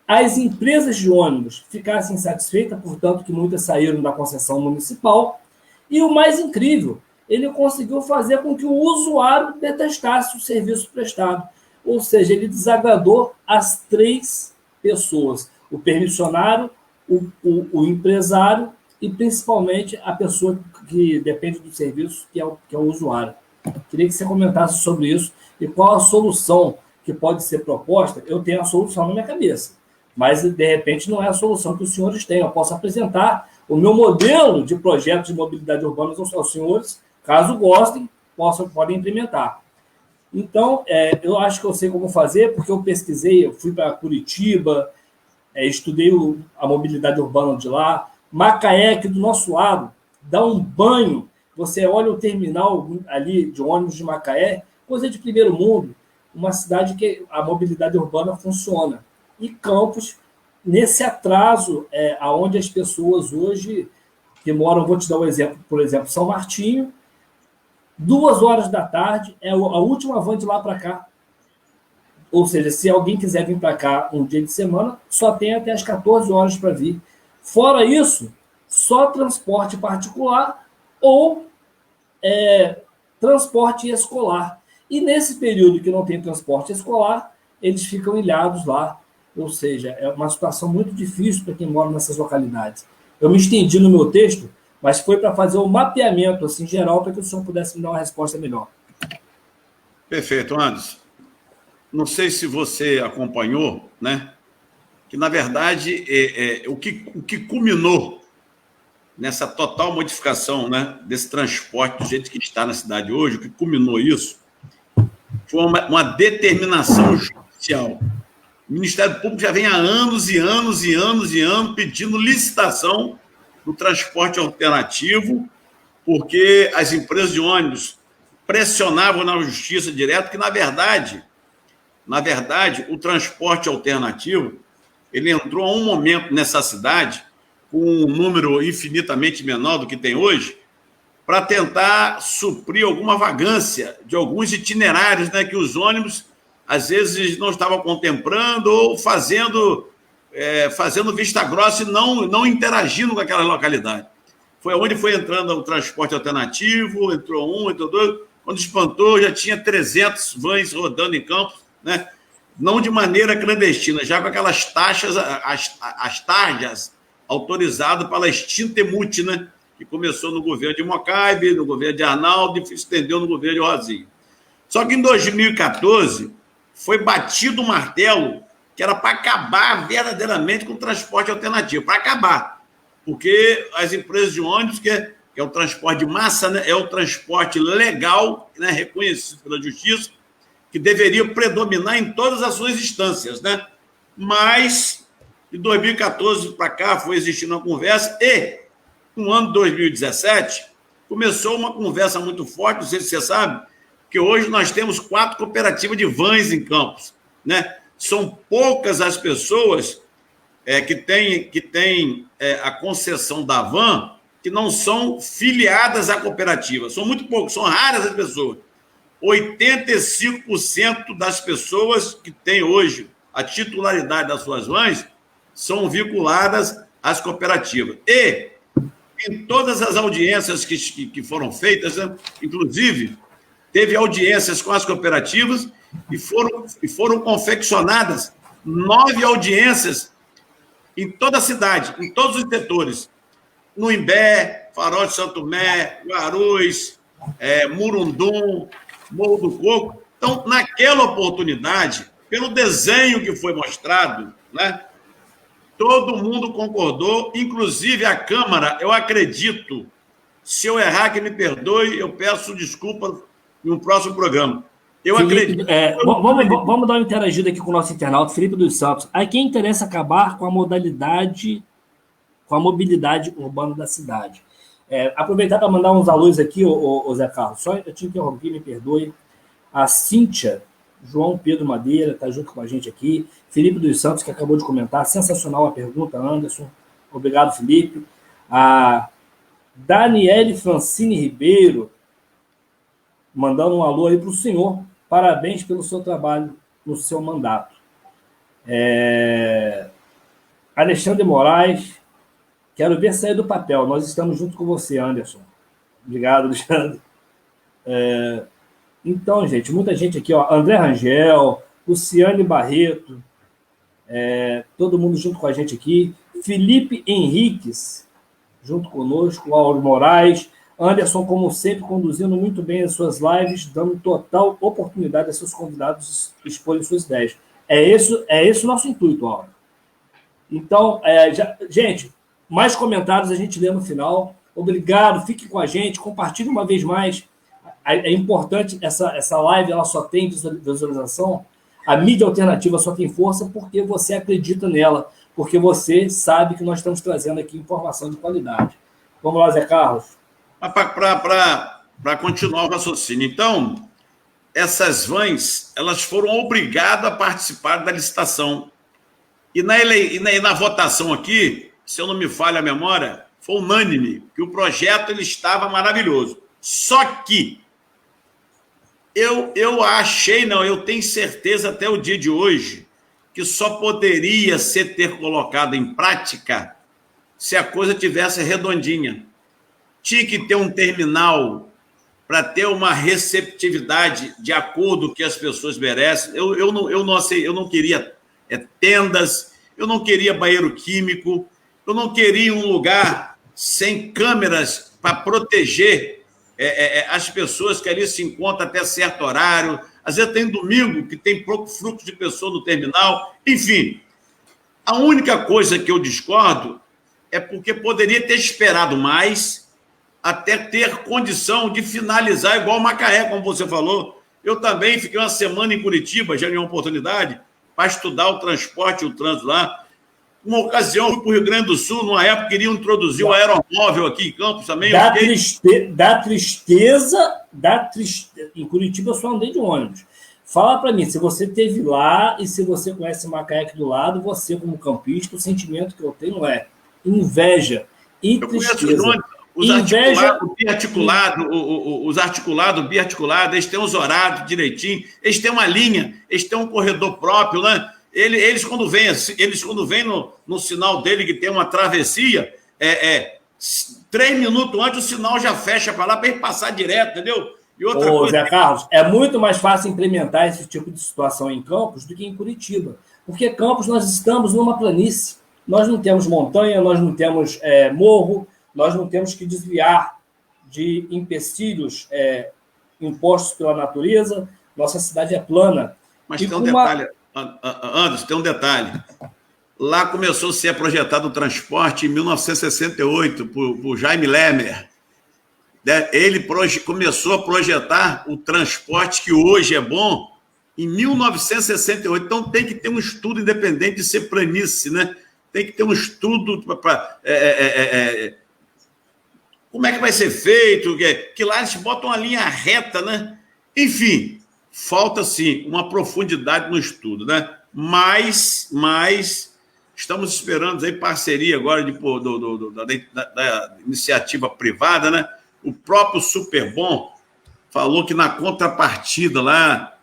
as empresas de ônibus ficassem insatisfeitas, portanto que muitas saíram da concessão municipal, e o mais incrível, ele conseguiu fazer com que o usuário detestasse o serviço prestado. Ou seja, ele desagradou as três pessoas, o permissionário, o empresário e principalmente a pessoa que depende do serviço, que é o usuário. Queria que você comentasse sobre isso e qual a solução que pode ser proposta. Eu tenho a solução na minha cabeça, mas de repente não é a solução que os senhores têm. Eu posso apresentar o meu modelo de projeto de mobilidade urbana aos senhores, caso gostem, podem implementar. Então, eu acho que eu sei como fazer, porque eu pesquisei, eu fui para Curitiba, estudei a mobilidade urbana de lá. Macaé, aqui do nosso lado, dá um banho. Você olha o terminal ali de ônibus de Macaé, coisa de primeiro mundo, uma cidade que a mobilidade urbana funciona. E Campos, nesse atraso, aonde as pessoas hoje que moram, vou te dar um exemplo, por exemplo, São Martinho, 2h da tarde, é a última van de lá para cá. Ou seja, se alguém quiser vir para cá um dia de semana, só tem até as 14 horas para vir. Fora isso, só transporte particular ou transporte escolar. E nesse período que não tem transporte escolar, eles ficam ilhados lá. Ou seja, é uma situação muito difícil para quem mora nessas localidades. Eu me estendi no meu texto, mas foi para fazer um mapeamento assim, geral para que o senhor pudesse me dar uma resposta melhor. Perfeito, Anderson. Não sei se você acompanhou, né? Que, na verdade, o que culminou nessa total modificação, né, desse transporte do jeito que está na cidade hoje, o que culminou isso foi uma determinação judicial. O Ministério Público já vem há anos e anos e anos e anos pedindo licitação do transporte alternativo, porque as empresas de ônibus pressionavam na justiça direto que, na verdade, o transporte alternativo ele entrou a um momento nessa cidade com um número infinitamente menor do que tem hoje, para tentar suprir alguma vagância de alguns itinerários, né, que os ônibus, às vezes, não estavam contemplando ou fazendo vista grossa e não interagindo com aquela localidade. Foi onde foi entrando o transporte alternativo, entrou um, entrou dois, quando espantou, já tinha 300 vans rodando em Campos, né? Não de maneira clandestina, já com aquelas taxas, as tarjas autorizadas pela extinta EMUT, né? Que começou no governo de Mocaibe, no governo de Arnaldo e se estendeu no governo de Rosinha. Só que em 2014 foi batido o martelo que era para acabar verdadeiramente com o transporte alternativo, para acabar. Porque as empresas de ônibus, que é o transporte de massa, né, é o transporte legal, né, reconhecido pela justiça, que deveria predominar em todas as suas instâncias, né? Mas, de 2014 para cá, foi existindo uma conversa e, no ano de 2017, começou uma conversa muito forte, não sei se você sabe, que hoje nós temos 4 cooperativas de vans em Campos, né? São poucas as pessoas que têm a concessão da van que não são filiadas à cooperativa. São muito poucos, são raras as pessoas. 85% das pessoas que têm hoje a titularidade das suas vans são vinculadas às cooperativas. E, em todas as audiências que foram feitas, né, inclusive, teve audiências com as cooperativas e foram confeccionadas 9 audiências em toda a cidade, em todos os setores. No Imbé, Farol de Santo Tomé, Guarulhos, Murundum, Morro do Coco. Então, naquela oportunidade, pelo desenho que foi mostrado, né, todo mundo concordou, inclusive a Câmara, eu acredito, se eu errar, que me perdoe, eu peço desculpa em um próximo programa. Eu Felipe, acredito... vamos dar uma interagida aqui com o nosso internauta, Felipe dos Santos. A quem interessa acabar com a mobilidade urbana da cidade. Aproveitar para mandar uns alôs aqui, o Zé Carlos. Só eu te interrompi, me perdoe. A Cíntia, João Pedro Madeira, está junto com a gente aqui. Felipe dos Santos, que acabou de comentar. Sensacional a pergunta, Anderson. Obrigado, Felipe. A Daniele Francine Ribeiro, mandando um alô aí para o senhor. Parabéns pelo seu trabalho no seu mandato. Alexandre Moraes, quero ver sair do papel. Nós estamos junto com você, Anderson. Obrigado, Alexandre. Então, gente, muita gente aqui, ó. André Rangel, Luciane Barreto, todo mundo junto com a gente aqui. Felipe Henriques, junto conosco. Lauro Moraes. Anderson, como sempre, conduzindo muito bem as suas lives, dando total oportunidade a seus convidados exporem suas ideias. É esse o nosso intuito, Lauro. Então, gente, mais comentários a gente lê no final. Obrigado, fique com a gente, compartilhe uma vez mais. É importante, essa live ela só tem visualização, a mídia alternativa só tem força porque você acredita nela, porque você sabe que nós estamos trazendo aqui informação de qualidade. Vamos lá, Zé Carlos. Para continuar o raciocínio. Então, essas vans, elas foram obrigadas a participar da licitação. E na votação aqui, se eu não me falha a memória, foi unânime, que o projeto ele estava maravilhoso. Só que eu tenho certeza até o dia de hoje, que só poderia ter colocado em prática se a coisa tivesse redondinha. Tinha que ter um terminal para ter uma receptividade de acordo com o que as pessoas merecem. Eu não queria tendas, eu não queria banheiro químico, eu não queria um lugar sem câmeras para proteger as pessoas que ali se encontram até certo horário. Às vezes tem domingo que tem pouco fluxo de pessoas no terminal. Enfim, a única coisa que eu discordo é porque poderia ter esperado mais até ter condição de finalizar igual Macaé, como você falou. Eu também fiquei uma semana em Curitiba, já em uma oportunidade, para estudar o transporte e o trânsito lá. Uma ocasião, fui para o Rio Grande do Sul, numa época queriam introduzir o aeromóvel aqui em Campos também. Dá tristeza. Em Curitiba eu só andei de ônibus. Fala para mim, se você esteve lá e se você conhece Macaé aqui do lado, você como campista, o sentimento que eu tenho é inveja e tristeza. Os articulados, biarticulados, eles têm os horários direitinho, eles têm uma linha, eles têm um corredor próprio, né? Eles quando vêm no sinal dele, que tem uma travessia, 3 minutos antes o sinal já fecha para lá para ele passar direto, entendeu? E outra Ô, coisa... Zé Carlos, é muito mais fácil implementar esse tipo de situação em Campos do que em Curitiba. Porque Campos nós estamos numa planície. Nós não temos montanha, nós não temos morro, nós não temos que desviar de empecilhos impostos pela natureza. Nossa cidade é plana. Mas E tem um com detalhe, Anderson, tem um detalhe. Lá começou a ser projetado o transporte em 1968 por Jaime Lerner. Ele começou a projetar o transporte que hoje é bom em 1968. Então, tem que ter um estudo independente de ser planície, né? Tem que ter um estudo para... como é que vai ser feito? Que lá eles botam uma linha reta, né? Enfim, falta, sim, uma profundidade no estudo, né? Mas estamos esperando aí parceria agora da iniciativa privada, né? O próprio Superbom falou que na contrapartida lá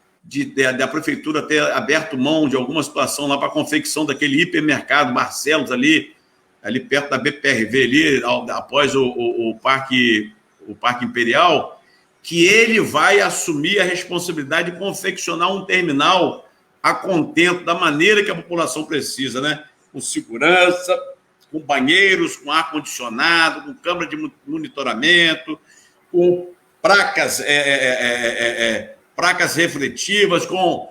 da prefeitura ter aberto mão de alguma situação lá para a confecção daquele hipermercado Barcelos ali perto da BPRV, ali, após o Parque Imperial, que ele vai assumir a responsabilidade de confeccionar um terminal a contento da maneira que a população precisa, né? Com segurança, com banheiros, com ar-condicionado, com câmara de monitoramento, com placas refletivas, com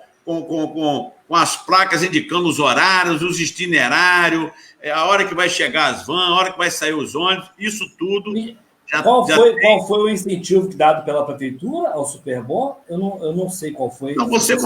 as placas indicando os horários, os itinerários, a hora que vai chegar as vans, a hora que vai sair os ônibus, isso tudo. Qual foi o incentivo dado pela prefeitura ao Superbom? Eu não sei qual foi. Não, você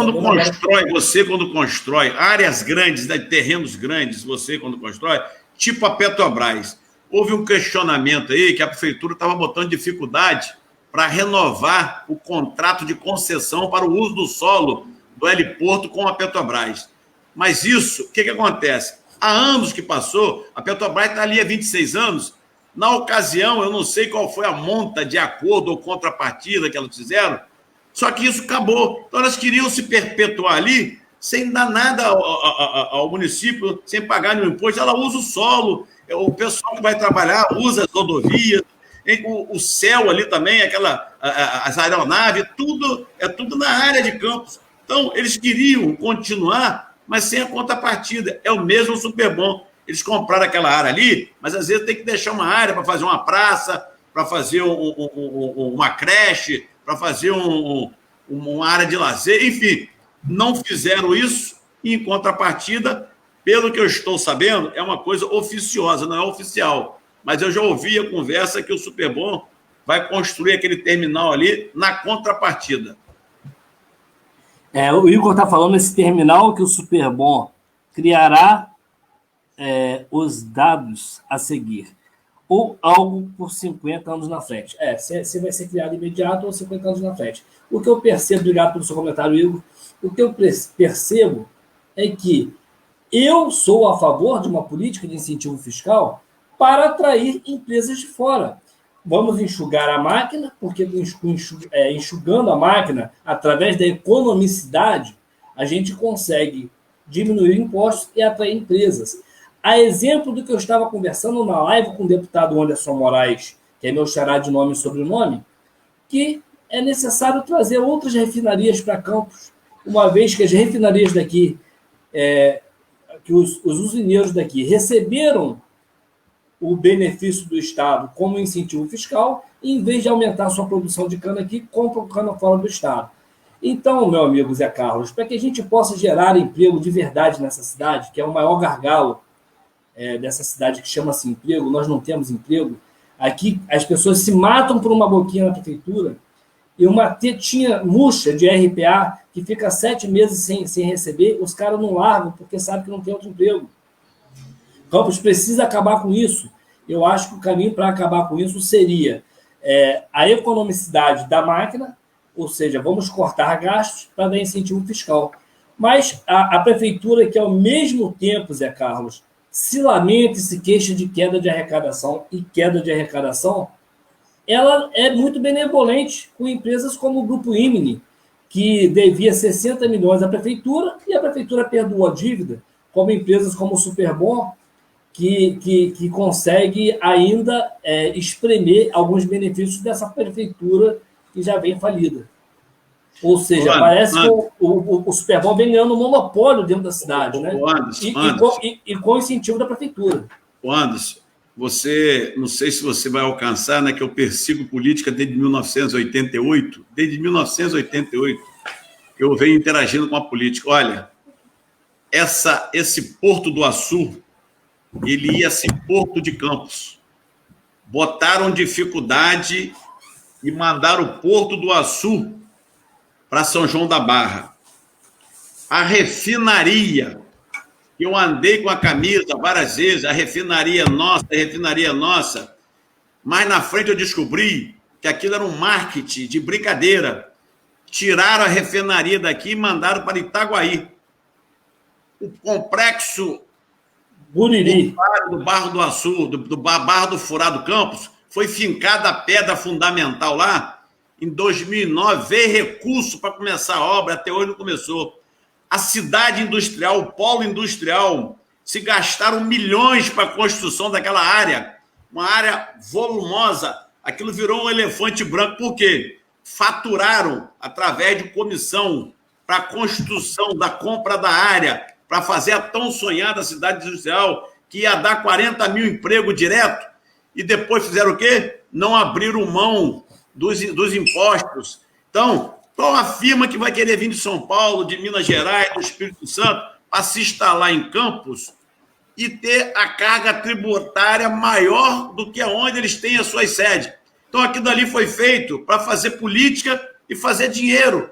quando constrói áreas grandes, né, terrenos grandes, você quando constrói, tipo a Petrobras, houve um questionamento aí que a prefeitura estava botando dificuldade para renovar o contrato de concessão para o uso do solo do heliporto com a Petrobras. Mas isso, o que acontece? Há anos que passou, a Petrobras está ali há 26 anos. Na ocasião, eu não sei qual foi a monta de acordo ou contrapartida que elas fizeram, só que isso acabou. Então, elas queriam se perpetuar ali sem dar nada ao município, sem pagar nenhum imposto. Ela usa o solo, o pessoal que vai trabalhar usa as rodovias, o céu ali também, as aeronaves, tudo na área de Campos. Então, eles queriam continuar, mas sem a contrapartida. É o mesmo Superbom. Eles compraram aquela área ali, mas às vezes tem que deixar uma área para fazer uma praça, para fazer uma creche, para fazer uma área de lazer. Enfim, não fizeram isso e, em contrapartida, pelo que eu estou sabendo, é uma coisa oficiosa, não é oficial. Mas eu já ouvi a conversa que o Superbom vai construir aquele terminal ali na contrapartida. O Igor está falando nesse terminal que o Superbom criará os dados a seguir, ou algo por 50 anos na frente. Se vai ser criado imediato ou 50 anos na frente. O que eu percebo, obrigado pelo seu comentário, Igor, o que eu percebo é que eu sou a favor de uma política de incentivo fiscal para atrair empresas de fora. Vamos enxugar a máquina, porque enxugando a máquina, através da economicidade, a gente consegue diminuir impostos e atrair empresas. A exemplo do que eu estava conversando na live com o deputado Anderson Moraes, que é meu xará de nome e sobrenome, que é necessário trazer outras refinarias para Campos, uma vez que as refinarias daqui, que os usineiros daqui receberam o benefício do Estado como incentivo fiscal, e em vez de aumentar a sua produção de cana aqui, compram cana fora do Estado. Então, meu amigo Zé Carlos, para que a gente possa gerar emprego de verdade nessa cidade, que é o maior gargalo dessa cidade que chama-se emprego, nós não temos emprego. Aqui as pessoas se matam por uma boquinha na prefeitura e uma tetinha murcha de RPA que fica 7 meses sem receber, os caras não largam porque sabem que não tem outro emprego. Campos precisa acabar com isso. Eu acho que o caminho para acabar com isso seria a economicidade da máquina, ou seja, vamos cortar gastos para dar incentivo fiscal. Mas a prefeitura, que ao mesmo tempo, Zé Carlos, se lamenta e se queixa de queda de arrecadação, ela é muito benevolente com empresas como o Grupo Imine, que devia 60 milhões à prefeitura, e a prefeitura perdoou a dívida, como empresas como o Superbom, que consegue ainda espremer alguns benefícios dessa prefeitura e já vem falida. Ou seja, parece que o Superbom vem ganhando um monopólio dentro da cidade, né? E com incentivo da prefeitura. Anderson, você, não sei se você vai alcançar, né, que eu persigo política desde 1988. Desde 1988, eu venho interagindo com a política. Olha, esse Porto do Açu, ele ia ser Porto de Campos. Botaram dificuldade e mandaram o Porto do Açu para São João da Barra. A refinaria, eu andei com a camisa várias vezes, a refinaria nossa, mas na frente eu descobri que aquilo era um marketing de brincadeira. Tiraram a refinaria daqui e mandaram para Itaguaí. O complexo Buriri do Barro do Açu, do Barro do Furado Campos, foi fincada a pedra fundamental lá. Em 2009, veio recurso para começar a obra, até hoje não começou. A cidade industrial, o polo industrial, se gastaram milhões para a construção daquela área, uma área volumosa. Aquilo virou um elefante branco, por quê? Faturaram, através de comissão, para a construção da compra da área, para fazer a tão sonhada cidade industrial, que ia dar 40 mil empregos direto, e depois fizeram o quê? Não abriram mão dos impostos. Então, qual a firma que vai querer vir de São Paulo, de Minas Gerais, do Espírito Santo, para se instalar em Campos e ter a carga tributária maior do que onde eles têm as suas sedes? Então, aquilo ali foi feito para fazer política e fazer dinheiro.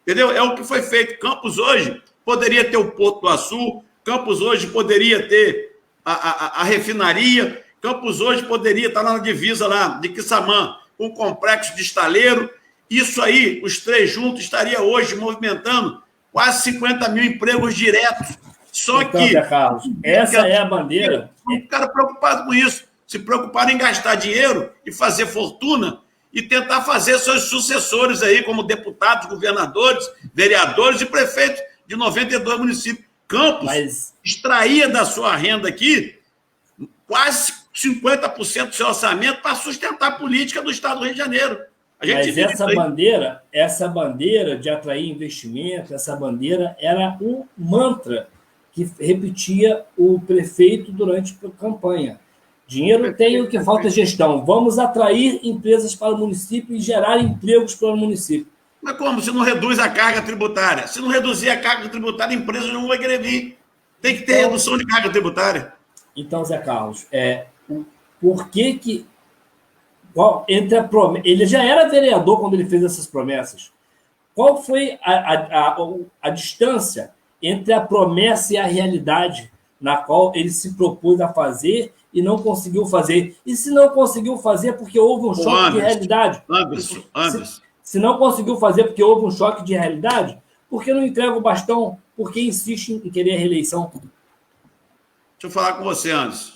Entendeu? É o que foi feito. Campos hoje poderia ter o Porto do Açu, Campos hoje poderia ter a refinaria, Campos hoje poderia estar lá na divisa lá de Quissamã, com um complexo de estaleiro. Isso aí, os três juntos, estaria hoje movimentando quase 50 mil empregos diretos. Só então, que... Zé Carlos, essa é a bandeira. O cara preocupado com isso. Se preocuparam em gastar dinheiro e fazer fortuna e tentar fazer seus sucessores aí, como deputados, governadores, vereadores e prefeitos de 92 municípios. Campos extraía da sua renda aqui quase 50% do seu orçamento para sustentar a política do Estado do Rio de Janeiro. Mas essa bandeira de atrair investimento, essa bandeira era um mantra que repetia o prefeito durante a campanha. Dinheiro tem, o que falta é gestão. Vamos atrair empresas para o município e gerar empregos para o município. Mas como? Se não reduz a carga tributária? Se não reduzir a carga tributária, a empresa não vai querer vir. Tem que ter redução de carga tributária. Então, Zé Carlos, por que ele já era vereador quando ele fez essas promessas. Qual foi a distância entre a promessa e a realidade na qual ele se propôs a fazer e não conseguiu fazer? E se não conseguiu fazer porque houve um choque de realidade? Anderson. Se não conseguiu fazer porque houve um choque de realidade, por que não entrega o bastão? Por que insiste em querer a reeleição? Deixa eu falar com você, Anderson.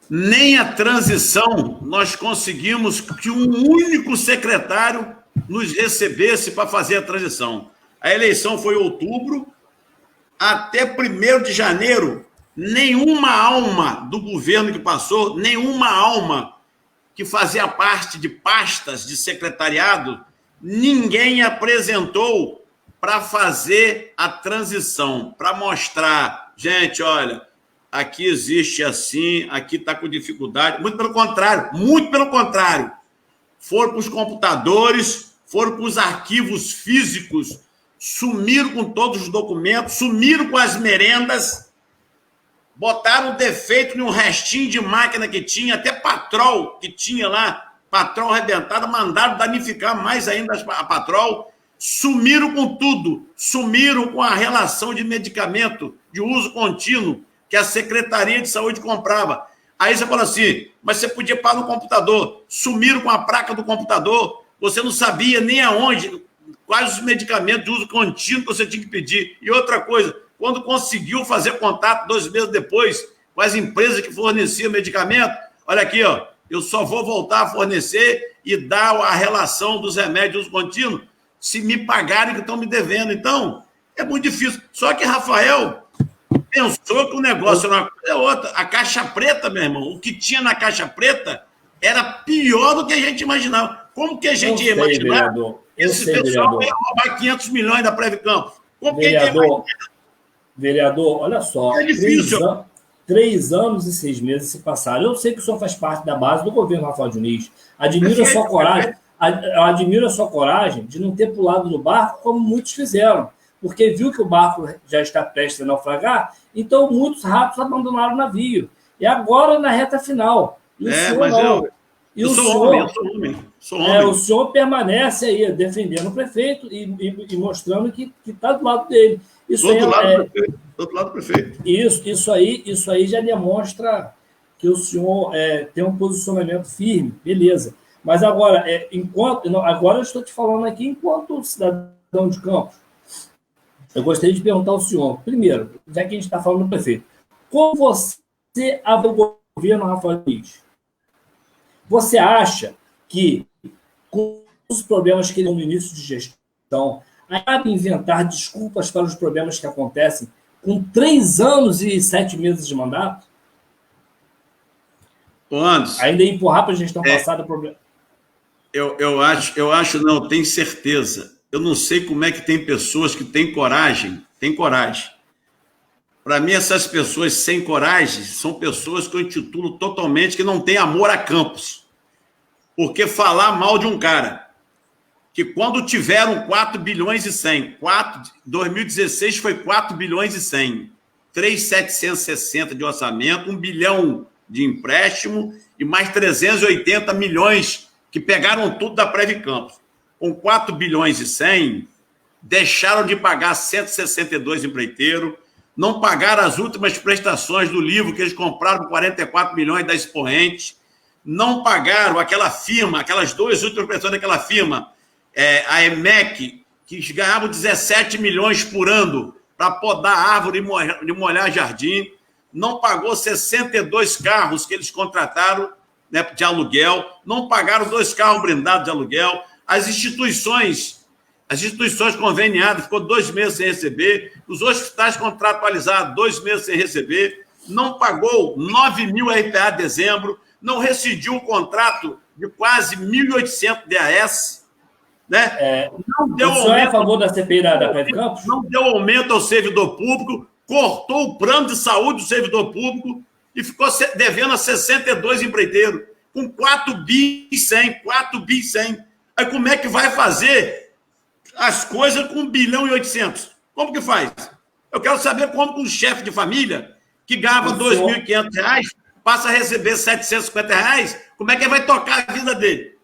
Nem a transição nós conseguimos que um único secretário nos recebesse para fazer a transição. A eleição foi em outubro, até 1º de janeiro, nenhuma alma do governo que passou, nenhuma alma que fazia parte de pastas de secretariado, ninguém apresentou para fazer a transição, para mostrar, gente, olha, aqui existe assim, aqui está com dificuldade. Muito pelo contrário. Foram para os computadores, foram para os arquivos físicos, sumiram com todos os documentos, sumiram com as merendas, botaram defeito em um restinho de máquina que tinha, até patrol que tinha lá, patrol arrebentada, mandaram danificar mais ainda a patrol, sumiram com tudo, sumiram com a relação de medicamento de uso contínuo que a Secretaria de Saúde comprava. Aí você fala assim, mas você podia parar no computador, sumiram com a placa do computador, você não sabia nem aonde, quais os medicamentos de uso contínuo que você tinha que pedir. E outra coisa, quando conseguiu fazer contato 2 meses depois com as empresas que forneciam medicamento, olha aqui, ó, eu só vou voltar a fornecer e dar a relação dos remédios de uso contínuo se me pagarem que estão me devendo. Então, é muito difícil. Só que Rafael pensou que o negócio era uma coisa, é outra. A caixa preta, meu irmão, o que tinha na caixa preta era pior do que a gente imaginava. Como que a gente ia imaginar vereador. esse pessoal ia roubar 500 milhões da Preve Campos? Como que a gente ia imaginar? Vereador, olha só, É difícil. 3 anos e 6 meses se passaram. Eu sei que o senhor faz parte da base do governo Rafael Diniz. Admiro a sua coragem. Eu admiro a sua coragem de não ter pulado do barco como muitos fizeram, porque viu que o barco já está prestes a naufragar, então muitos ratos abandonaram o navio. E agora na reta final. E o senhor mas não. Eu sou homem. O senhor permanece aí defendendo o prefeito e mostrando que está do lado dele. Estou do lado do prefeito. Isso aí já demonstra que o senhor tem um posicionamento firme, beleza. Mas agora, agora eu estou te falando aqui enquanto cidadão de Campos. Eu gostaria de perguntar ao senhor, primeiro, já que a gente está falando do prefeito, como você avalia o governo Rafael Diniz? Você acha que, com os problemas que ele tem no início de gestão, cabe inventar desculpas para os problemas que acontecem com 3 anos e 7 meses de mandato? Anderson, ainda empurrar para a gestão passada o problema? Eu acho, não, tenho certeza. Eu não sei como é que tem pessoas que têm coragem. Para mim, essas pessoas sem coragem são pessoas que eu intitulo totalmente que não têm amor a Campos. Porque falar mal de um cara que quando tiveram 4 bilhões e 100, 2016 foi 4 bilhões e 100, 3.760 de orçamento, 1 bilhão de empréstimo e mais 380 milhões que pegaram tudo da Preve Campos. Com 4 bilhões e 100, deixaram de pagar 162 empreiteiros, não pagaram as últimas prestações do livro que eles compraram por 44 milhões da Expoente, não pagaram aquela firma, aquelas 2 últimas prestações daquela firma, a EMEC, que ganhavam 17 milhões por ano para podar árvore e molhar jardim, não pagou 62 carros que eles contrataram, né, de aluguel, não pagaram 2 carros blindados de aluguel, as instituições conveniadas ficou 2 meses sem receber, os hospitais contratualizados 2 meses sem receber, não pagou 9 mil RPA de dezembro, não rescindiu o contrato de quase 1.800 DAS, né? Não deu o senhor aumento, é a favor da CPI da Preve Campos? Não deu aumento ao servidor público, cortou o plano de saúde do servidor público e ficou devendo a 62 empreiteiros, com 4 bi 100. Aí como é que vai fazer as coisas com 1 bilhão e 800? Como que faz? Eu quero saber como que um chefe de família que ganhava R$ 2.500 passa a receber R$ 750, como é que ele vai tocar a vida dele?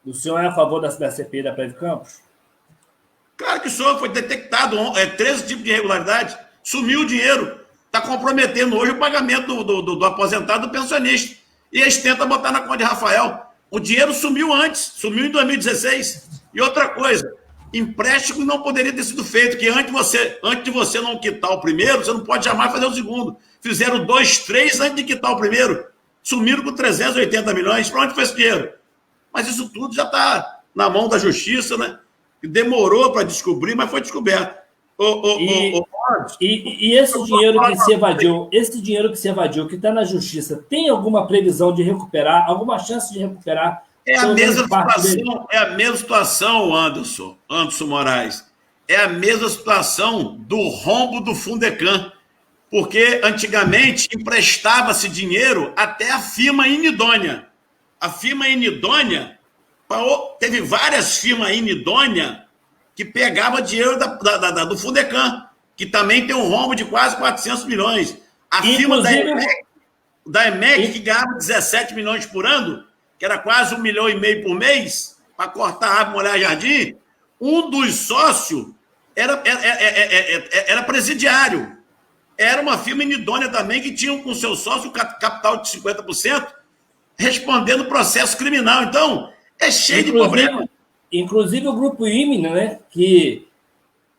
O senhor é a favor da CPI da Preve Campos? Claro que sou, foi detectado 13 tipos de irregularidade, sumiu o dinheiro, está comprometendo hoje o pagamento do aposentado do pensionista. E eles tentam botar na conta de Rafael. O dinheiro sumiu antes, sumiu em 2016. E outra coisa, empréstimo não poderia ter sido feito, que antes de você não quitar o primeiro, você não pode jamais fazer o segundo. Fizeram 2, 3 antes de quitar o primeiro. Sumiram com 380 milhões. Para onde foi esse dinheiro? Mas isso tudo já está na mão da justiça, né? Demorou para descobrir, mas foi descoberto. E esse dinheiro que se evadiu, que está na justiça, tem alguma previsão de recuperar, alguma chance de recuperar? É a mesma situação, Anderson Moraes. É a mesma situação do rombo do Fundecam. Porque antigamente emprestava-se dinheiro até a firma inidônea. A firma inidônea, teve várias firmas inidôneas que pegavam dinheiro do Fundecam, que também tem um rombo de quase 400 milhões. A firma da EMEC, que ganhava 17 milhões por ano, que era quase 1,5 milhão por mês, para cortar árvore, molhar jardim, um dos sócios era presidiário. Era uma firma inidônea também, que tinha com seu sócio capital de 50%, respondendo processo criminal. Então, é cheio de problema. Inclusive o Grupo IME, né, que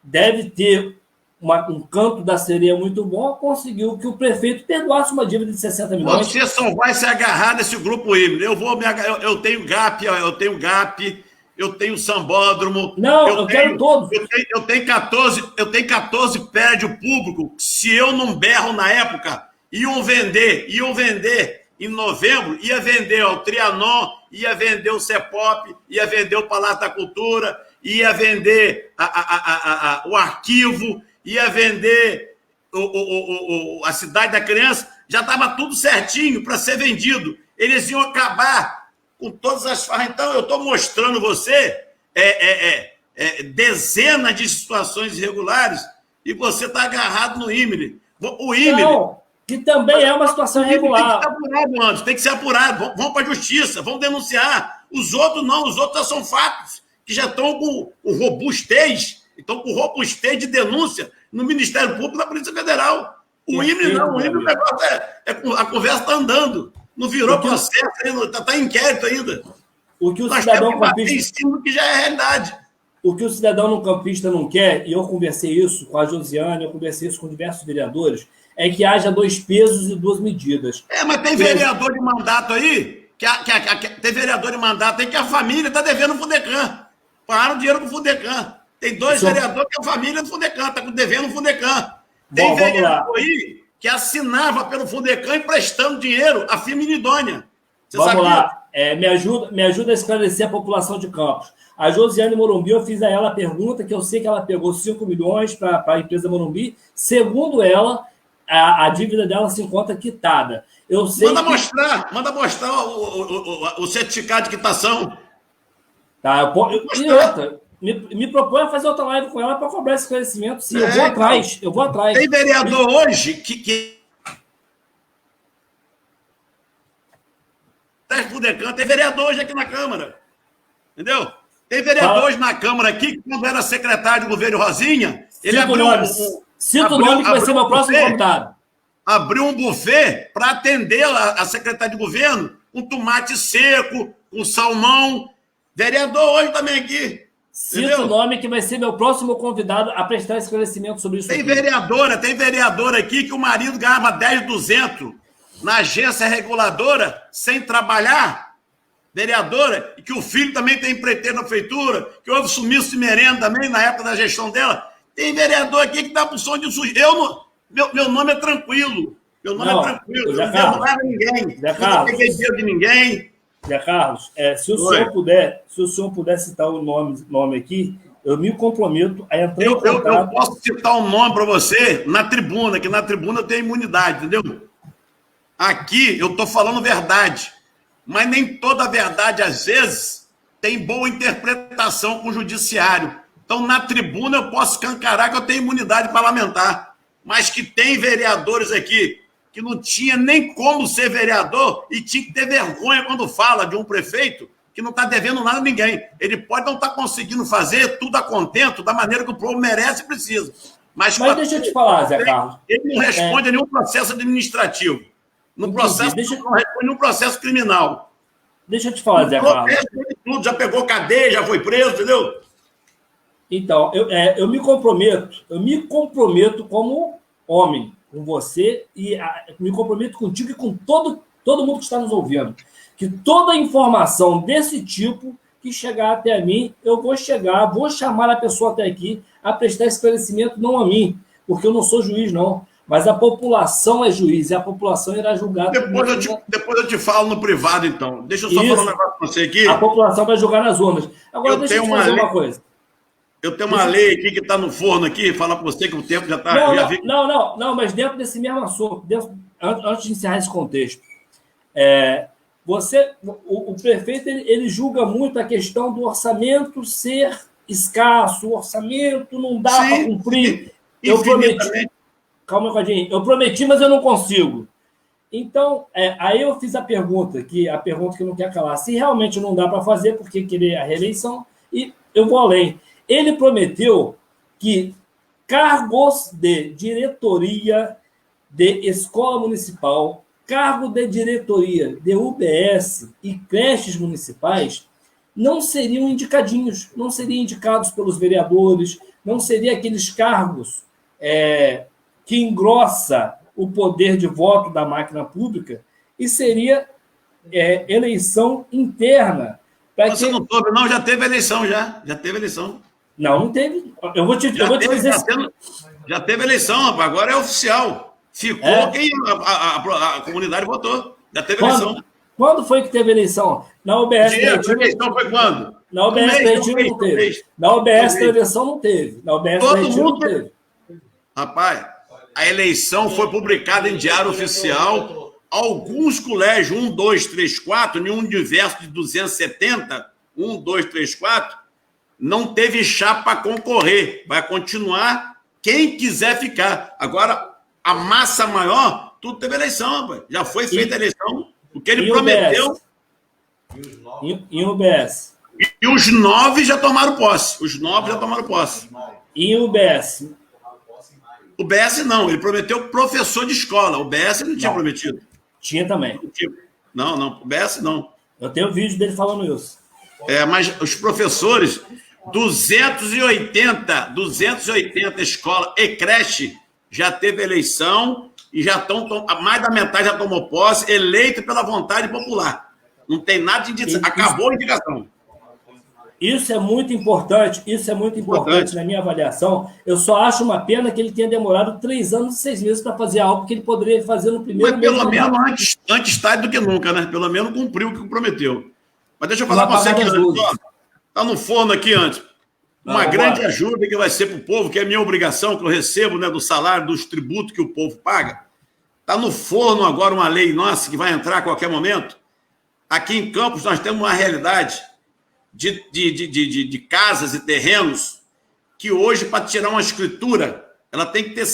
deve ter um canto da sereia muito bom, conseguiu que o prefeito perdoasse uma dívida de 60 milhões. Você só vai se agarrar nesse Grupo IME. Eu tenho GAP, eu tenho Sambódromo. Não, eu quero todos. Eu tenho 14 prédios públicos. Se eu não berro na época, iam vender em novembro, ia vender o Trianon, ia vender o CEPOP, ia vender o Palácio da Cultura, ia vender o arquivo, ia vender a Cidade da Criança, já estava tudo certinho para ser vendido. Eles iam acabar com todas as farras. Então, eu estou mostrando você dezenas de situações irregulares e você está agarrado no IML. O IML... Não, que também é uma situação irregular. Tem que ser apurado, Anderson, tem que ser apurado. Vão para a justiça, vão denunciar. Os outros não, os outros já são fatos que já estão com robustez, estão com robustez de denúncia no Ministério Público da Polícia Federal. O IML não, o IML, o negócio a conversa está andando. Não virou processo ainda, está em inquérito ainda. O que o cidadão campista... em cima que já é realidade. O que o cidadão no campista não quer, e eu conversei isso com a Josiane, eu conversei isso com diversos vereadores, é que haja 2 pesos e 2 medidas. Mas tem vereador de mandato aí, tem vereador de mandato aí que a família está devendo o Fundecam. Pararam o dinheiro para o Fundecam. Tem 2 vereadores que a família do Fundecam está devendo o Fundecam. Tem vereador aí que assinava pelo Fundecam emprestando dinheiro à firma idônea. Vamos lá. Me ajuda a esclarecer a população de Campos. A Josiane Morumbi, eu fiz a ela a pergunta, que eu sei que ela pegou 5 milhões para a empresa Morumbi. Segundo ela, a dívida dela se encontra quitada. Eu sei manda mostrar o certificado de quitação. Tá, e outra, me propõe a fazer outra live com ela para cobrar esse esclarecimento. Sim, eu vou atrás. Tem vereador hoje que tem vereador hoje aqui na Câmara. Entendeu? Tem vereador hoje na Câmara aqui que, quando era secretário do governo Rosinha, ele abriu Cito o nome que vai ser meu próximo convidado. Abriu um buffet para atender a secretária de governo com tomate seco, com salmão. Vereador hoje também aqui. Cito o nome que vai ser meu próximo convidado a prestar esclarecimento sobre isso. Tem vereadora aqui que o marido ganhava 10.200 na agência reguladora sem trabalhar. Vereadora, e que o filho também tem empreiteiro na prefeitura, que houve sumiço de merenda também na época da gestão dela. Tem vereador aqui que dá pro som de sujeito. Meu nome é tranquilo. Meu nome é tranquilo. Zé Eu não levo ninguém. Não peguei dinheiro de ninguém. Zé Carlos, se o senhor puder citar o nome aqui, eu me comprometo a entrar em contato. Eu posso citar um nome para você na tribuna, que na tribuna eu tenho imunidade, entendeu? Aqui eu estou falando verdade, mas nem toda verdade, às vezes, tem boa interpretação com o judiciário. Então, na tribuna eu posso escancarar que eu tenho imunidade parlamentar, mas que tem vereadores aqui que não tinha nem como ser vereador e tinha que ter vergonha quando fala de um prefeito que não está devendo nada a ninguém. Ele pode não estar conseguindo fazer tudo a contento da maneira que o povo merece e precisa. Mas deixa eu te falar, Zé Carlos. Ele não responde a nenhum processo administrativo. Não responde a nenhum processo criminal. Deixa eu te falar, Zé Carlos. Tudo, já pegou cadeia, já foi preso, entendeu? Então, eu me comprometo como homem com você e me comprometo contigo e com todo mundo que está nos ouvindo, que toda informação desse tipo que chegar até mim, eu vou chamar a pessoa até aqui a prestar esclarecimento, não a mim, porque eu não sou juiz, não, mas a população é juiz e a população irá julgar. Depois eu te falo no privado, então. Deixa eu só falar um negócio para você aqui. A população vai julgar nas urnas. Agora, deixa eu te fazer uma coisa. Eu tenho uma lei aqui que está no forno aqui, falar para você que o tempo já está... Não, mas dentro desse mesmo assunto, antes de encerrar esse contexto, o prefeito ele julga muito a questão do orçamento ser escasso, o orçamento não dá para cumprir. Eu prometi... Calma, Cadinho. Eu prometi, mas eu não consigo. Então, aí eu fiz a pergunta que não quer calar. Se realmente não dá para fazer, por que querer a reeleição? E eu vou além. Ele prometeu que cargos de diretoria de escola municipal, cargo de diretoria de UBS e creches municipais não seriam indicadinhos, não seriam indicados pelos vereadores, não seriam aqueles cargos que engrossa o poder de voto da máquina pública e seria eleição interna. Você não soube, não? Já teve eleição, já teve eleição. Não teve. Eu vou te dizer... Já teve eleição, agora é oficial. Ficou quem a comunidade votou. Já teve eleição. Quando foi que teve eleição? Na UBS A eleição foi quando? Na UBS da Retiro não teve. Na UBS da eleição não teve. Na UBS da Retiro não teve. Rapaz, a eleição foi publicada em Diário Oficial. Alguns colégios, 1, 2, 3, 4, nenhum diverso de 270, 1, 2, 3, 4, não teve chapa para concorrer. Vai continuar quem quiser ficar. Agora, a massa maior, tudo teve eleição, rapaz. Já foi feita a eleição. O que ele prometeu. E o UBS? E os 9 já tomaram posse. Os 9 já tomaram posse. E o UBS? O BS não, ele prometeu professor de escola. O BS ele não tinha prometido. Tinha também. Não, o BS não. Eu tenho vídeo dele falando isso. Mas os professores, 280 escola e creche já teve eleição e já estão, mais da metade já tomou posse, eleito pela vontade popular. Não tem nada de indicação. Acabou a indicação. Isso é muito importante, na minha avaliação. Eu só acho uma pena que ele tenha demorado 3 anos e 6 meses para fazer algo que ele poderia fazer no primeiro mês. Mas pelo menos antes tarde do que nunca, né? Pelo menos cumpriu o que prometeu. Mas deixa eu falar com você aqui, está no forno aqui antes. Uma grande ajuda que vai ser para o povo, que é minha obrigação, que eu recebo, né, do salário, dos tributos que o povo paga. Está no forno agora uma lei nossa que vai entrar a qualquer momento. Aqui em Campos nós temos uma realidade de casas e terrenos que hoje, para tirar uma escritura, ela tem que ter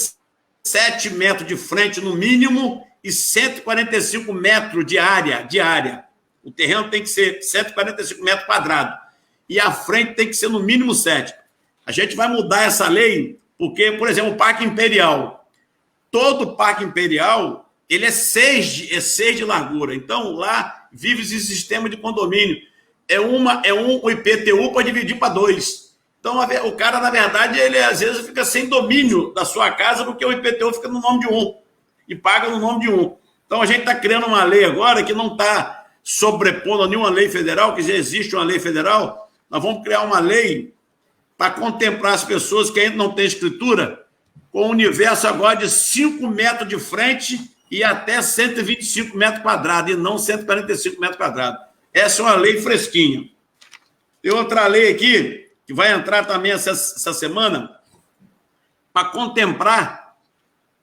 7 metros de frente no mínimo e 145 metros de área. O terreno tem que ser 145 metros quadrados. E a frente tem que ser no mínimo 7. A gente vai mudar essa lei porque, por exemplo, o Parque Imperial. Todo Parque Imperial, ele é 6 de largura. Então, lá vive esse sistema de condomínio. O IPTU para dividir para 2. Então, o cara, na verdade, ele às vezes fica sem domínio da sua casa porque o IPTU fica no nome de um e paga no nome de um. Então, a gente está criando uma lei agora que não está sobrepondo a nenhuma lei federal, que já existe uma lei federal. Nós vamos criar uma lei para contemplar as pessoas que ainda não têm escritura com um universo agora de 5 metros de frente e até 125 metros quadrados, e não 145 metros quadrados. Essa é uma lei fresquinha. Tem outra lei aqui, que vai entrar também essa semana, para contemplar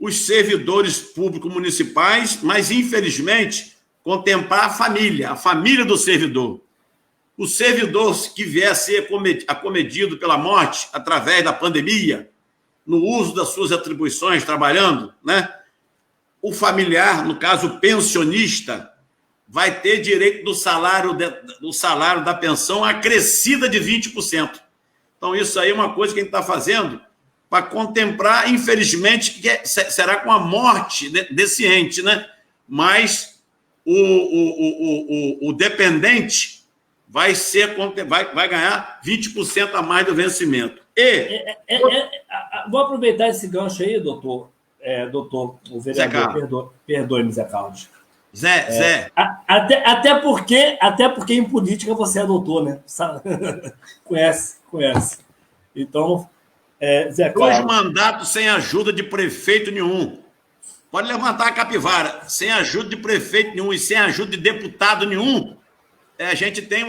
os servidores públicos municipais, mas, infelizmente, contemplar a família do servidor. O servidor que vier a ser acometido pela morte através da pandemia, no uso das suas atribuições, trabalhando, né? O familiar, no caso, o pensionista, vai ter direito do salário da pensão acrescida de 20%. Então, isso aí é uma coisa que a gente está fazendo para contemplar, infelizmente, que será com a morte desse ente, né? Mas o dependente vai ganhar 20% a mais do vencimento. Vou aproveitar esse gancho aí, doutor, o vereador, perdoe-me, Zé Carlos. Zé. Até porque em política você é doutor, né? Conhece. Então, Zé Carlos. 2 mandatos sem ajuda de prefeito nenhum. Pode levantar a capivara. Sem ajuda de prefeito nenhum e sem ajuda de deputado nenhum, a gente tem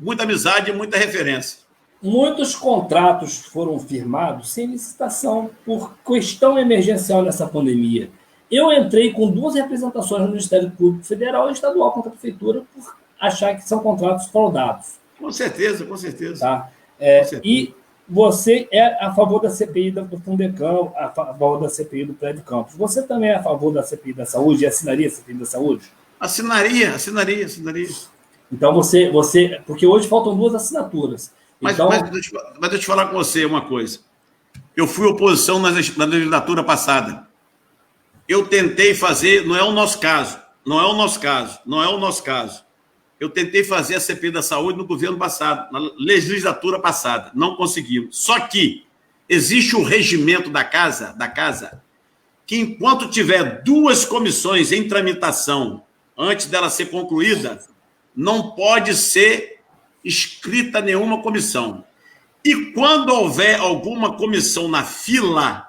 muita amizade e muita referência. Muitos contratos foram firmados sem licitação por questão emergencial nessa pandemia. Eu entrei com 2 representações no Ministério Público Federal e Estadual contra a Prefeitura por achar que são contratos fraudados. Com certeza. Tá? E você é a favor da CPI do Fundecam, a favor da CPI do Prédio Campos. Você também é a favor da CPI da Saúde e assinaria a CPI da Saúde? Assinaria. Então você... Porque hoje faltam 2 assinaturas. Então... Mas deixa eu te falar com você uma coisa. Eu fui oposição na legislatura passada. Eu tentei fazer, não é o nosso caso. Eu tentei fazer a CPI da Saúde no governo passado, na legislatura passada. Não conseguimos. Só que existe o regimento da casa, que enquanto tiver 2 comissões em tramitação, antes dela ser concluída, não pode ser inscrita nenhuma comissão. E quando houver alguma comissão na fila,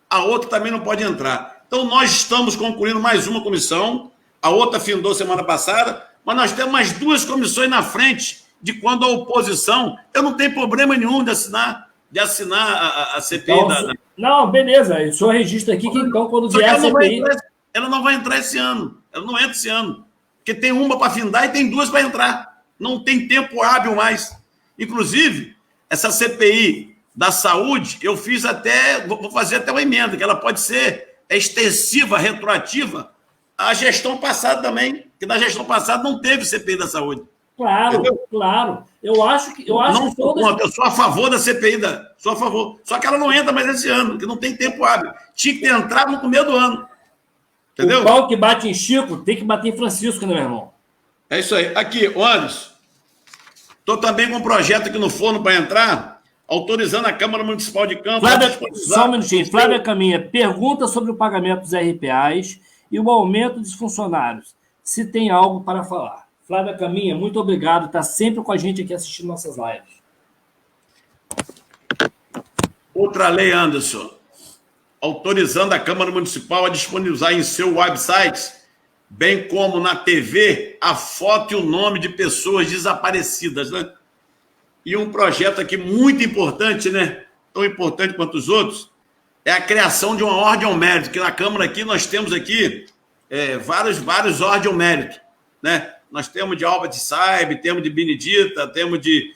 a outra também não pode entrar. Então, nós estamos concluindo mais uma comissão a outra findou semana passada, mas nós temos mais 2 comissões na frente de quando a oposição... Eu não tenho problema nenhum de assinar a CPI. Então, não, beleza. O senhor registra aqui que, então, quando vier a CPI... Ela não vai entrar esse ano. Ela não entra esse ano. Porque tem uma para findar e tem 2 para entrar. Não tem tempo hábil mais. Inclusive, essa CPI da saúde, eu fiz até... Vou fazer até uma emenda, que ela pode ser extensiva, retroativa, à gestão passada também. Que na gestão passada não teve CPI da saúde. Claro, entendeu? Claro. Eu acho que todas... Eu sou a favor da CPI, sou a favor. Só que ela não entra mais esse ano, porque não tem tempo hábil. Tinha que ter entrado no começo do ano. Entendeu? O pau que bate em Chico tem que bater em Francisco, né, meu irmão? É isso aí. Aqui, Anderson, estou também com um projeto aqui no forno para entrar, autorizando a Câmara Municipal de Campos... Só um minutinho. Flávia Caminha, pergunta sobre o pagamento dos RPAs e o aumento dos funcionários. Se tem algo para falar. Flávia Caminha, muito obrigado. Está sempre com a gente aqui assistindo nossas lives. Outra lei, Anderson, autorizando a Câmara Municipal a disponibilizar em seu website, bem como na TV, a foto e o nome de pessoas desaparecidas, né? E um projeto aqui muito importante, né? Tão importante quanto os outros, é a criação de uma ordem ao mérito, que na Câmara aqui nós temos aqui vários ordens ao mérito, né? Nós temos de Albert Saib, temos de Benedita, temos de...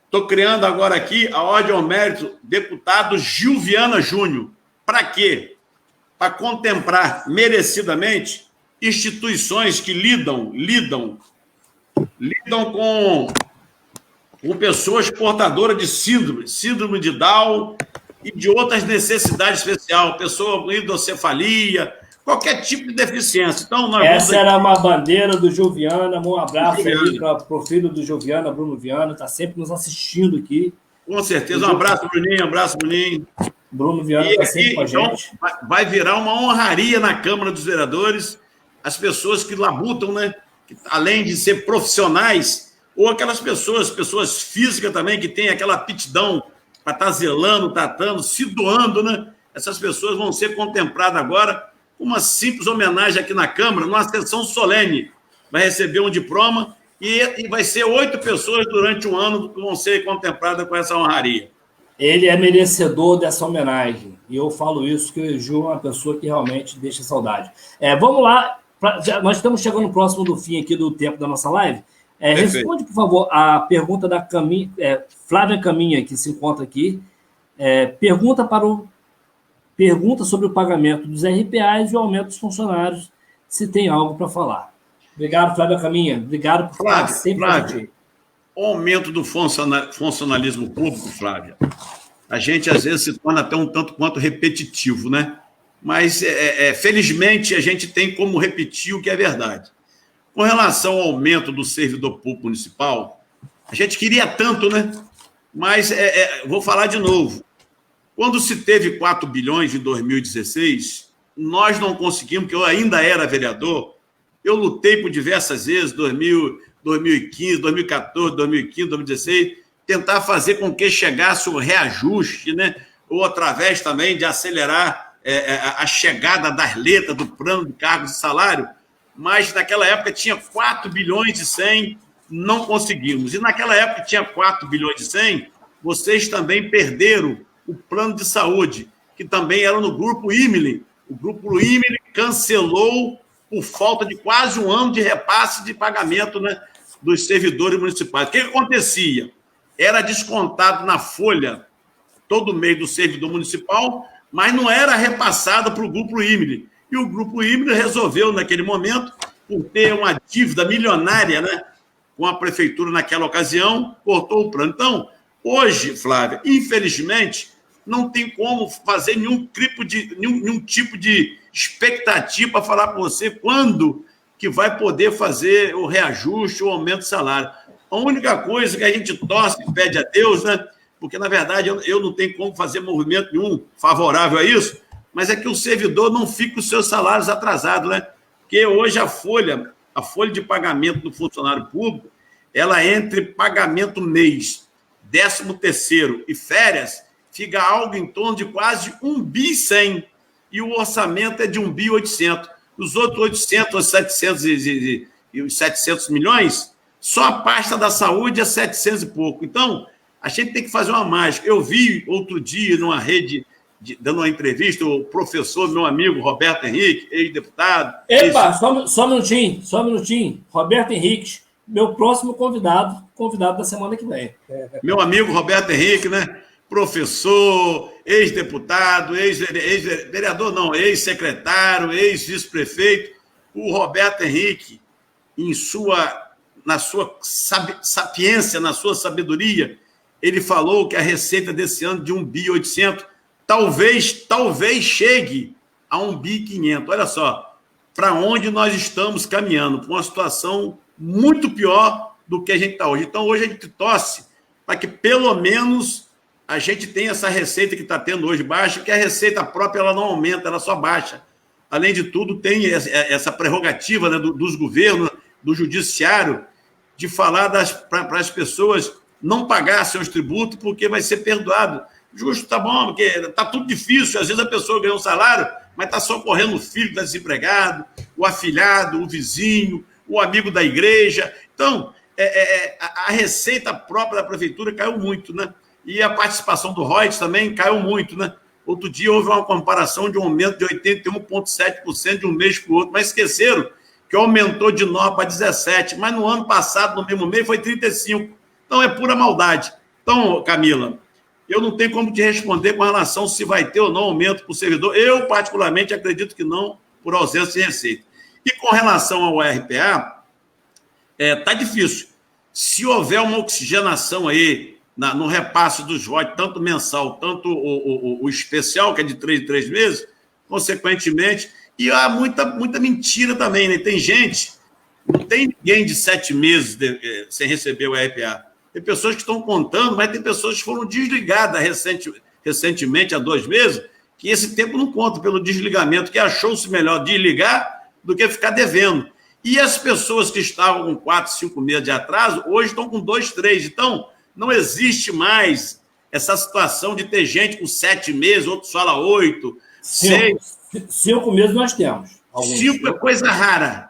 Estou criando agora aqui a ordem ao mérito deputado Gil Viana Júnior. Para quê? Para contemplar merecidamente instituições que lidam com pessoas portadoras de síndrome de Down e de outras necessidades especiais, pessoa com hidrocefalia, qualquer tipo de deficiência. Então, essa era uma bandeira do Gil Viana. Um abraço aí para o filho do Gil Viana, Bruno Viana, está sempre nos assistindo aqui. Com certeza. Um abraço, Bruninho. Bruno Viana está sempre com a gente. Então, vai virar uma honraria na Câmara dos Vereadores as pessoas que labutam, né? Que, além de ser profissionais, ou aquelas pessoas físicas também, que têm aquela aptidão para estar zelando, tratando, se doando, né? Essas pessoas vão ser contempladas agora com uma simples homenagem aqui na Câmara, numa sessão solene. Vai receber um diploma e vai ser 8 pessoas durante um ano que vão ser contempladas com essa honraria. Ele é merecedor dessa homenagem. E eu falo isso que o Gil é uma pessoa que realmente deixa saudade. Vamos lá. Nós estamos chegando próximo do fim aqui do tempo da nossa live. Responde, por favor, a pergunta da Flávia Caminha, que se encontra aqui. Pergunta sobre o pagamento dos RPAs e o aumento dos funcionários, se tem algo para falar. Obrigado, Flávia Caminha. Obrigado por falar sempre com a gente. O aumento do funcionalismo público, Flávia, a gente às vezes se torna até um tanto quanto repetitivo, né? Mas, felizmente, a gente tem como repetir o que é verdade. Com relação ao aumento do servidor público municipal, a gente queria tanto, né? Mas, vou falar de novo. Quando se teve 4 bilhões em 2016, nós não conseguimos, porque eu ainda era vereador, eu lutei por diversas vezes, 2015, 2014, 2015, 2016, tentar fazer com que chegasse o reajuste, né? Ou através também de acelerar a chegada das letras do plano de cargos e salário, mas naquela época tinha 4 bilhões e 100, não conseguimos. E naquela época tinha 4 bilhões e 100, vocês também perderam o plano de saúde, que também era no Grupo Imile. O Grupo Imile cancelou por falta de quase um ano de repasse de pagamento, né, dos servidores municipais. O que acontecia? Era descontado na folha todo mês do servidor municipal, mas não era repassado para o Grupo Imile. E o Grupo Imile resolveu, naquele momento, por ter uma dívida milionária, né, com a prefeitura naquela ocasião, cortou o plano. Então, hoje, Flávia, infelizmente, não tem como fazer nenhum tipo de expectativa para falar para você quando que vai poder fazer o reajuste, o aumento do salário. A única coisa que a gente torce e pede a Deus, né? Porque, na verdade, eu não tenho como fazer movimento nenhum favorável a isso, mas é que o servidor não fique com os seus salários atrasados, né? Porque hoje a folha de pagamento do funcionário público, ela entre pagamento mês, 13º e férias, fica algo em torno de quase 1,1 bi, e o orçamento é de 1,8 bi. Os outros 800, 700 e os 700 milhões, só a pasta da saúde é 700 e pouco. Então, a gente tem que fazer uma mágica. Eu vi outro dia, numa rede, dando uma entrevista, o professor, meu amigo Roberto Henrique, ex-deputado... Epa, só um minutinho. Roberto Henrique, meu próximo convidado da semana que vem. Meu amigo Roberto Henrique, né? Professor, ex-deputado, ex-vereador, não, ex-secretário, ex-vice-prefeito. O Roberto Henrique, na sua sapiência, na sua sabedoria, ele falou que a receita desse ano de 1.800 talvez chegue a 1.500. Olha só, para onde nós estamos caminhando, para uma situação muito pior do que a gente está hoje. Então, hoje a gente torce para que, pelo menos, a gente tenha essa receita que está tendo hoje baixa, que a receita própria ela não aumenta, ela só baixa. Além de tudo, tem essa prerrogativa, né, dos governos, do judiciário, de falar para as pessoas não pagar seus tributos porque vai ser perdoado. Justo, tá bom, porque está tudo difícil. Às vezes a pessoa ganha um salário, mas está socorrendo o filho que está desempregado, o afilhado, o vizinho, o amigo da igreja. Então, a receita própria da prefeitura caiu muito, né? E a participação do Reuters também caiu muito, né? Outro dia houve uma comparação de um aumento de 81,7% de um mês para o outro, mas esqueceram que aumentou de 9 para 17, mas no ano passado, no mesmo mês, foi 35. Então, é pura maldade. Então, Camila, eu não tenho como te responder com relação se vai ter ou não aumento para o servidor. Eu, particularmente, acredito que não, por ausência de receita. E com relação ao RPA, está difícil. Se houver uma oxigenação aí no repasse dos royalties, tanto mensal, tanto o especial, que é de 3 em 3 meses, consequentemente, e há muita mentira também, né? Tem gente, não tem ninguém de 7 meses sem receber o RPA. Tem pessoas que estão contando, mas tem pessoas que foram desligadas recentemente, há 2 meses, que esse tempo não conta pelo desligamento, que achou-se melhor desligar do que ficar devendo. E as pessoas que estavam com 4, 5 meses de atraso, hoje estão com 2, 3. Então, não existe mais essa situação de ter gente com 7 meses, outros falam 8, 6. 5 meses nós temos. 5 é coisa rara,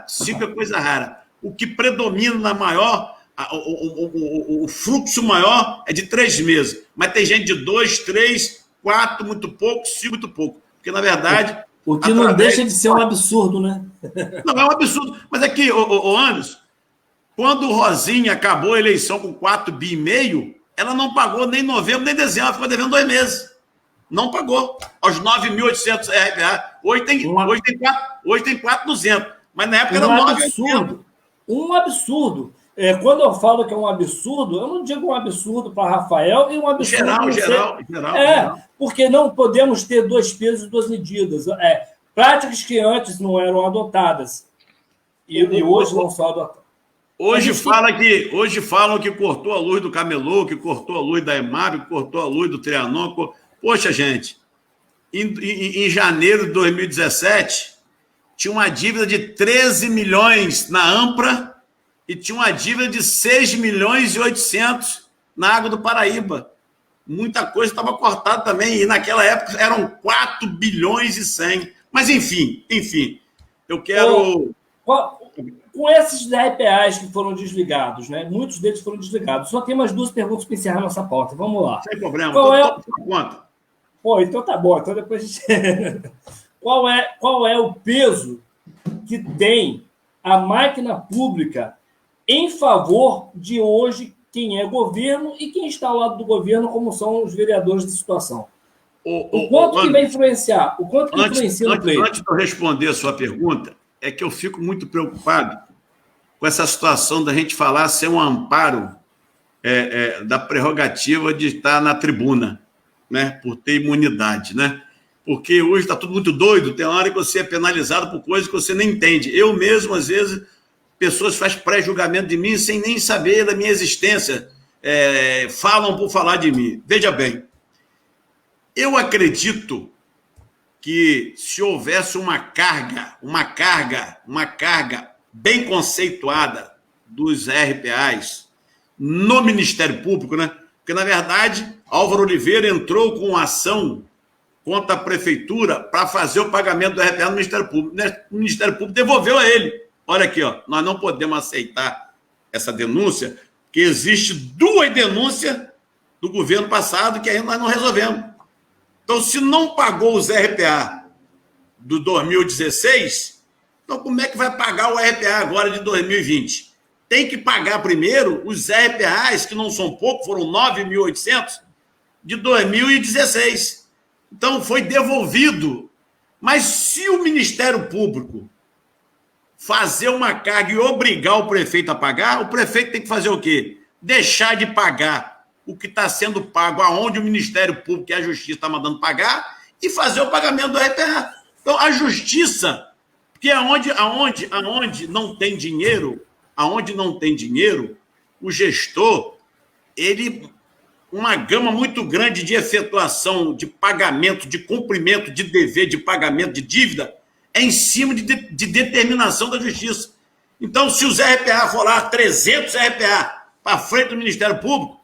5 é coisa rara. O que predomina na maior, o fluxo maior é de 3 meses. Mas tem gente de 2, 3, 4, muito pouco, 5, muito pouco. Porque, na verdade... O que não deixa de ser um absurdo, né? Não, é um absurdo. Mas aqui, Anderson, quando o Rosinha acabou a eleição com 4,5 bi, ela não pagou nem novembro, nem dezembro, ela ficou devendo 2 meses. Não pagou. Aos 9.800 RPA. Hoje tem 4.200. Mas na época era 9.800. Um absurdo. Quando eu falo que é um absurdo, eu não digo um absurdo para Rafael e um absurdo... Geral. Porque não podemos ter 2 pesos e 2 medidas. Práticas que antes não eram adotadas. E hoje não são adotadas. Hoje falam que cortou a luz do Camelô, que cortou a luz da EMAB, que cortou a luz do Trianon. Poxa, gente, em janeiro de 2017, tinha uma dívida de 13 milhões na Ampra e tinha uma dívida de 6 milhões e 800 na Água do Paraíba. Muita coisa estava cortada também, e naquela época eram 4 bilhões e 100. Mas, enfim, eu quero... Com esses RPAs que foram desligados, né? Muitos deles foram desligados. Só tem mais 2 perguntas para encerrar nossa pauta. Vamos lá. Sem problema. Então tá bom. Então depois a gente... Qual é o peso que tem a máquina pública em favor de hoje quem é governo e quem está ao lado do governo, como são os vereadores de situação? O quanto que vai influenciar? O quanto que influencia no pleito? Antes de eu responder a sua pergunta, é que eu fico muito preocupado com essa situação da gente falar ser um amparo da prerrogativa de estar na tribuna, né, por ter imunidade, né? Porque hoje está tudo muito doido, tem hora que você é penalizado por coisas que você nem entende. Eu mesmo, às vezes, pessoas fazem pré-julgamento de mim sem nem saber da minha existência, falam por falar de mim. Veja bem, eu acredito que se houvesse uma carga bem conceituada dos RPAs no Ministério Público, né? Porque, na verdade, Álvaro Oliveira entrou com ação contra a prefeitura para fazer o pagamento do RPA no Ministério Público. O Ministério Público devolveu a ele. Olha aqui, ó, nós não podemos aceitar essa denúncia, que existe 2 denúncias do governo passado que ainda nós não resolvemos. Então, se não pagou os RPA do 2016, então como é que vai pagar o RPA agora de 2020? Tem que pagar primeiro os RPAs, que não são poucos, foram 9.800, de 2016. Então, foi devolvido. Mas se o Ministério Público fazer uma carga e obrigar o prefeito a pagar, o prefeito tem que fazer o quê? Deixar de pagar o que está sendo pago aonde o Ministério Público e a Justiça está mandando pagar e fazer o pagamento do RPA. Então, a Justiça, porque aonde não tem dinheiro, o gestor, ele, uma gama muito grande de efetuação, de pagamento, de cumprimento de dever, de pagamento de dívida, é em cima de determinação da Justiça. Então, se os RPA for lá, 300 RPA para frente do Ministério Público,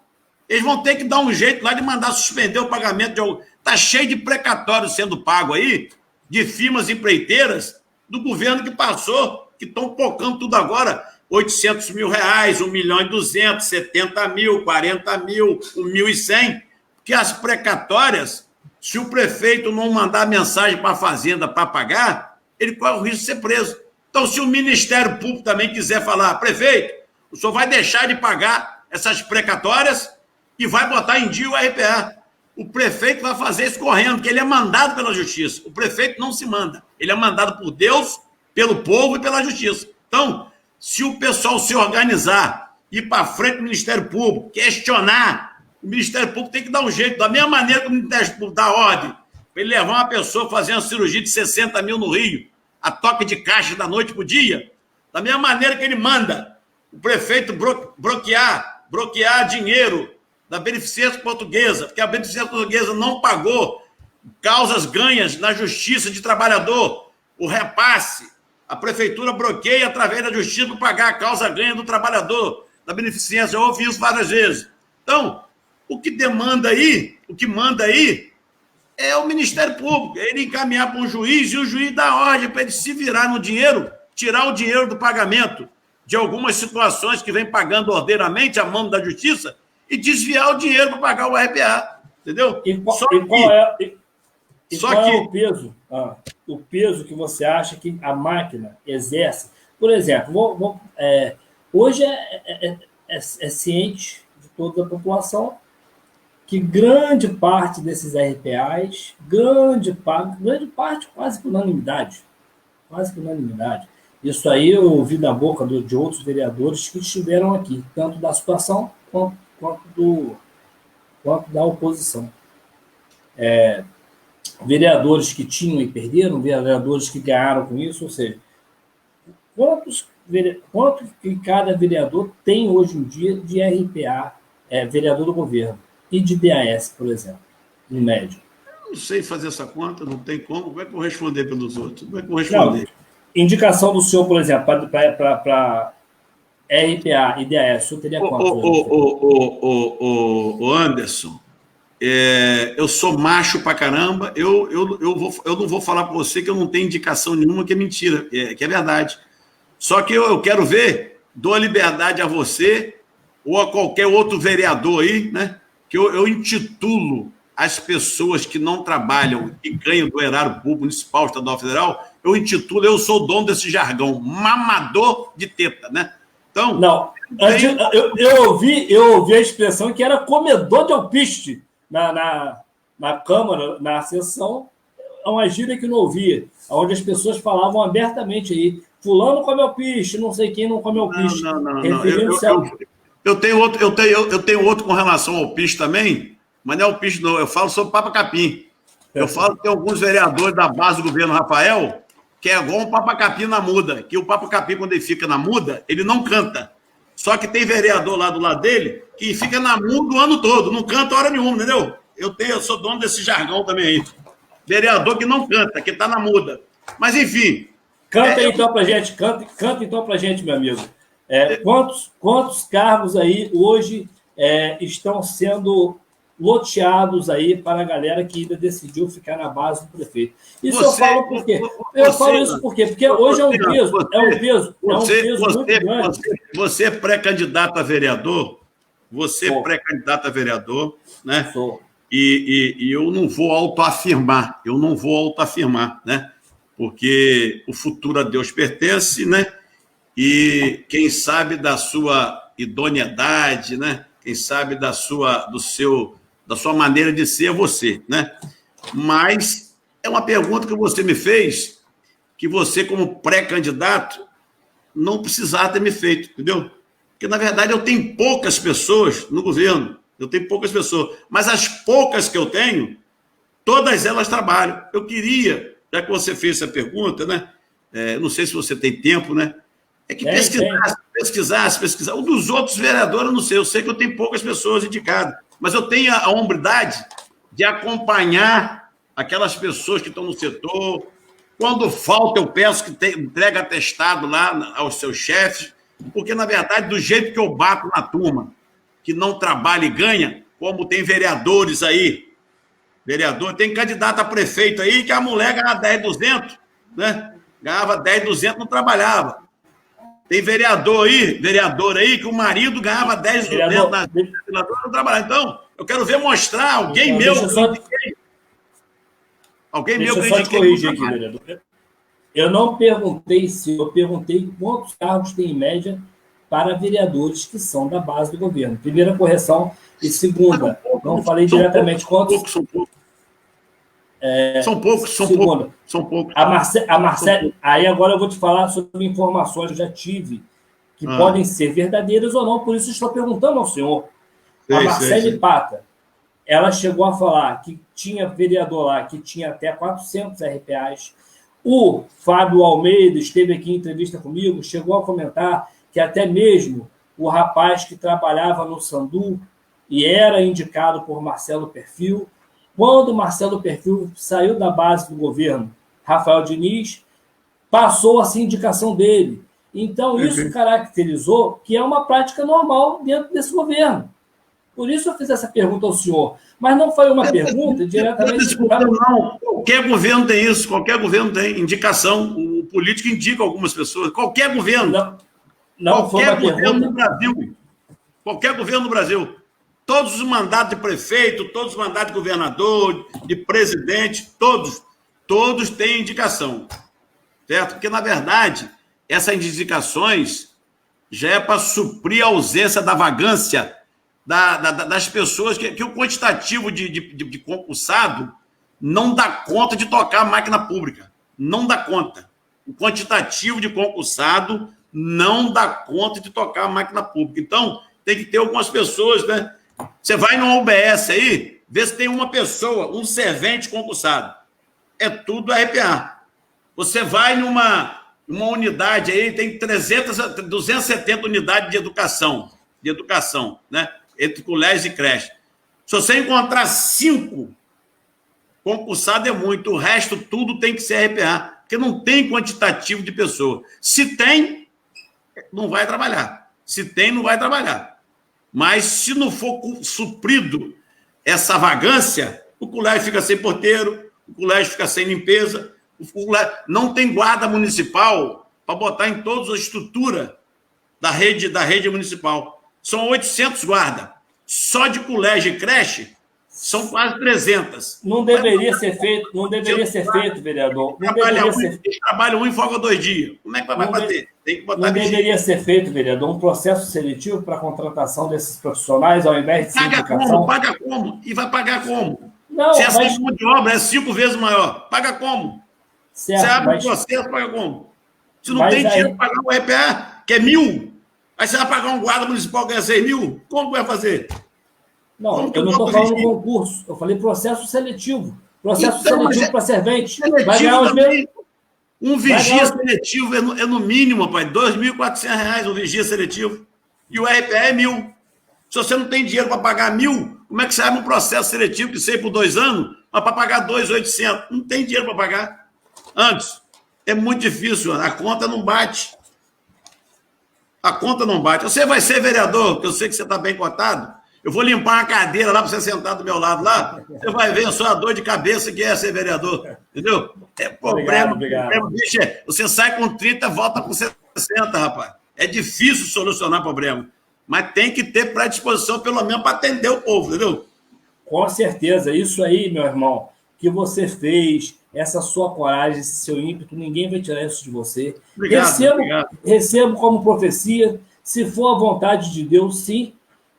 eles vão ter que dar um jeito lá de mandar suspender o pagamento de algum. Está cheio de precatórios sendo pago aí, de firmas empreiteiras do governo que passou, que estão pocando tudo agora, 800 mil reais, 1.200.000, 70 mil, 40 mil, 1.100, porque as precatórias, se o prefeito não mandar mensagem para a Fazenda para pagar, ele corre o risco de ser preso. Então, se o Ministério Público também quiser falar, prefeito, o senhor vai deixar de pagar essas precatórias e vai botar em dia o RPA. O prefeito vai fazer isso correndo, porque ele é mandado pela Justiça. O prefeito não se manda. Ele é mandado por Deus, pelo povo e pela Justiça. Então, se o pessoal se organizar, ir para frente do Ministério Público, questionar, o Ministério Público tem que dar um jeito, da mesma maneira que o Ministério Público dá ordem, para ele levar uma pessoa fazer uma cirurgia de 60 mil no Rio, a toque de caixa da noite para o dia, da mesma maneira que ele manda o prefeito bloquear dinheiro da Beneficência Portuguesa, porque a Beneficência Portuguesa não pagou causas ganhas na Justiça de Trabalhador, o repasse, a prefeitura bloqueia através da Justiça para pagar a causa ganha do trabalhador, da Beneficência, eu ouvi isso várias vezes. Então, o que manda aí é o Ministério Público, é ele encaminhar para um juiz e o juiz dá ordem para ele se virar no dinheiro, tirar o dinheiro do pagamento de algumas situações que vem pagando ordeiramente a mão da Justiça e desviar o dinheiro para pagar o RPA, entendeu? Qual é o peso? O peso que você acha que a máquina exerce? Por exemplo, hoje é ciente de toda a população que grande parte desses RPAs, grande parte quase por unanimidade, isso aí eu ouvi da boca de outros vereadores que estiveram aqui, tanto da situação quanto da oposição. Vereadores que tinham e perderam, vereadores que ganharam com isso, ou seja, quanto que cada vereador tem hoje em dia de RPA, vereador do governo, e de DAS, por exemplo, em média? Eu não sei fazer essa conta, não tem como é que eu vou responder pelos outros? Como é que eu vou responder? Não, indicação do senhor, por exemplo, para RPA e DAS, o senhor teria quanto? O Anderson, eu sou macho pra caramba, eu não vou falar para você que eu não tenho indicação nenhuma, que é mentira, que é verdade. Só que eu quero ver, dou a liberdade a você ou a qualquer outro vereador aí, né? Que eu intitulo as pessoas que não trabalham e ganham do erário público municipal, estadual, federal, eu sou o dono desse jargão, mamador de teta, né? Então, não, eu ouvi a expressão que era comedor de alpiste na Câmara, na sessão, é uma gíria que eu não ouvia, onde as pessoas falavam abertamente aí, fulano come alpiste, não sei quem não come alpiste. Não. Eu tenho outro com relação ao alpiste também, mas não é alpiste não, eu falo sobre Papa Capim. Eu falo que tem alguns vereadores da base do governo Rafael que é igual um Papa Capim na muda, que o Papa Capim, quando ele fica na muda, ele não canta. Só que tem vereador lá do lado dele que fica na muda o ano todo, não canta hora nenhuma, entendeu? Eu sou dono desse jargão também aí. Vereador que não canta, que está na muda. Mas, enfim... Canta então pra gente, meu amigo. Quantos cargos aí hoje estão sendo loteados aí para a galera que ainda decidiu ficar na base do prefeito. Isso eu falo por quê? Eu falo isso por quê? Porque hoje é um peso muito grande. Você é pré-candidato a vereador, pré-candidato a vereador, né? Sou. E eu não vou autoafirmar, né? Porque o futuro a Deus pertence, né? E quem sabe da sua idoneidade, né? Quem sabe da sua maneira de ser é você, né? Mas é uma pergunta que você me fez, que você, como pré-candidato, não precisava ter me feito, entendeu? Porque, na verdade, eu tenho poucas pessoas no governo, mas as poucas que eu tenho, todas elas trabalham. Eu queria, já que você fez essa pergunta, né? Não sei se você tem tempo, né? É que pesquisasse. O dos outros vereadores, eu não sei. Eu sei que eu tenho poucas pessoas indicadas, mas eu tenho a hombridade de acompanhar aquelas pessoas que estão no setor. Quando falta, eu peço que entregue atestado lá aos seus chefes, porque, na verdade, do jeito que eu bato na turma, que não trabalha e ganha, como tem vereadores aí, tem candidato a prefeito aí que a mulher ganhava 10.200, né? Ganhava 10.200, não trabalhava. Tem vereadora aí que o marido ganhava 10.200 na legislatura, não trabalhava. Então, eu quero ver mostrar alguém meu. Alguém meu que eu só te corrigir aqui, vereador. Eu não perguntei eu perguntei quantos cargos tem em média para vereadores que são da base do governo. Primeira correção. E segunda, não falei diretamente quantos. São poucos. A Marcele, aí agora eu vou te falar sobre informações que eu já tive, que podem ser verdadeiras ou não, por isso estou perguntando ao senhor. A Marcele Pata, ela chegou a falar que tinha vereador lá que tinha até 400 RPAs. O Fábio Almeida esteve aqui em entrevista comigo, chegou a comentar que até mesmo o rapaz que trabalhava no Sandu e era indicado por Marcelo Perfil, quando Marcelo Perfil saiu da base do governo, Rafael Diniz passou a ser indicação dele. Então, isso caracterizou que é uma prática normal dentro desse governo. Por isso eu fiz essa pergunta ao senhor. Mas não foi uma pergunta diretamente... Não, qualquer governo tem isso, qualquer governo tem indicação. O político indica algumas pessoas. Qualquer governo. Não foi uma pergunta... no Brasil. Qualquer governo no Brasil. Todos os mandatos de prefeito, todos os mandatos de governador, de presidente, todos têm indicação. Certo? Porque, na verdade, essas indicações já é para suprir a ausência da vagância das pessoas, que o quantitativo de concursado não dá conta de tocar a máquina pública. Não dá conta. O quantitativo de concursado não dá conta de tocar a máquina pública. Então, tem que ter algumas pessoas, né? Você vai numa UBS aí, vê se tem uma pessoa, um servente concursado. É tudo RPA. Você vai numa unidade aí, tem 270 unidades de educação, né? Entre colégios e creche. Se você encontrar 5 concursados, é muito. O resto, tudo tem que ser RPA, porque não tem quantitativo de pessoa. Se tem, não vai trabalhar. Mas, se não for suprido essa vagância, o colégio fica sem porteiro, o colégio fica sem limpeza, não tem guarda municipal para botar em todas as estruturas da rede municipal. São 800 guardas. Só de colégio e creche, são quase 300. Não deveria ser feito, vereador. Eles trabalham um e folga 2 dias. Como é que vai bater? Tem que botar não deveria ser feito, vereador, um processo seletivo para a contratação desses profissionais, ao invés de ser indicação? Paga como? E vai pagar como? Não, se essa mão de obra é 5 vezes maior, paga como? Certo, você abre o processo, paga como? Se não tem dinheiro para pagar o EPA, que é 1.000, aí você vai pagar um guarda municipal que ganha 6.000, como vai fazer? Não, eu não estou falando concurso, eu falei processo seletivo. Processo seletivo para servente. Vai ganhar os mesmos. Um vigia seletivo é no mínimo, pai, R$ 2.400 um vigia seletivo. E o RPA é 1.000. Se você não tem dinheiro para pagar 1.000, como é que você abre um processo seletivo que sei por 2 anos, mas para pagar 2.800? Não tem dinheiro para pagar. Antes, é muito difícil, a conta não bate. Você vai ser vereador, que eu sei que você está bem cotado, Eu vou limpar a cadeira lá para você sentar do meu lado lá. Você vai ver só a dor de cabeça que é ser vereador. Entendeu? É problema. Obrigado. Bicho, você sai com 30, volta com 60, rapaz. É difícil solucionar problema. Mas tem que ter predisposição, pelo menos, para atender o povo, entendeu? Com certeza. Isso aí, meu irmão, que você fez, essa sua coragem, esse seu ímpeto, ninguém vai tirar isso de você. Obrigado. Recebo como profecia, se for a vontade de Deus, sim.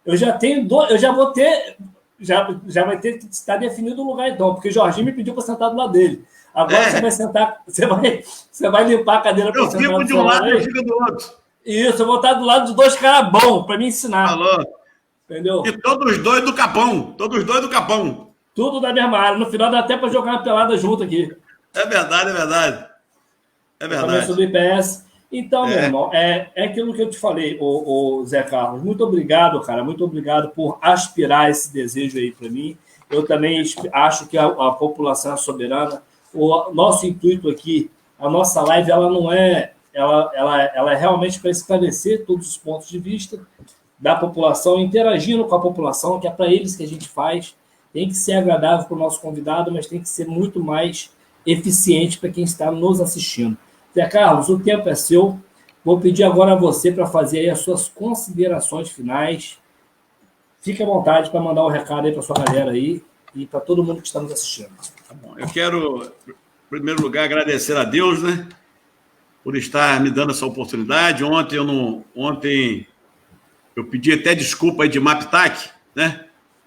Eu já tenho eu já vou ter, já vai ter que estar definido o lugar então, porque Jorginho me pediu para sentar do lado dele. Agora você vai sentar, você vai limpar a cadeira para sentar. Eu fico de um lado e eu fico do outro. Isso, eu vou estar do lado de dois caras bons para me ensinar. Falou. Entendeu? E todos os dois do Capão. Tudo da mesma área. No final dá até para jogar uma pelada junto aqui. É verdade. Também sobre IPS. Então, meu irmão, é aquilo que eu te falei, o Zé Carlos. Muito obrigado, cara. Muito obrigado por aspirar esse desejo aí para mim. Eu também acho que a população é soberana. O nosso intuito aqui, a nossa live, ela não é... Ela é realmente para esclarecer todos os pontos de vista da população, interagindo com a população, que é para eles que a gente faz. Tem que ser agradável para o nosso convidado, mas tem que ser muito mais eficiente para quem está nos assistindo. Zé Carlos, o tempo é seu. Vou pedir agora a você para fazer aí as suas considerações finais. Fique à vontade para mandar um recado aí para sua galera aí e para todo mundo que está nos assistindo. Tá bom. Eu quero, em primeiro lugar, agradecer a Deus, né, por estar me dando essa oportunidade. Ontem eu pedi até desculpa aí de Maptac, né?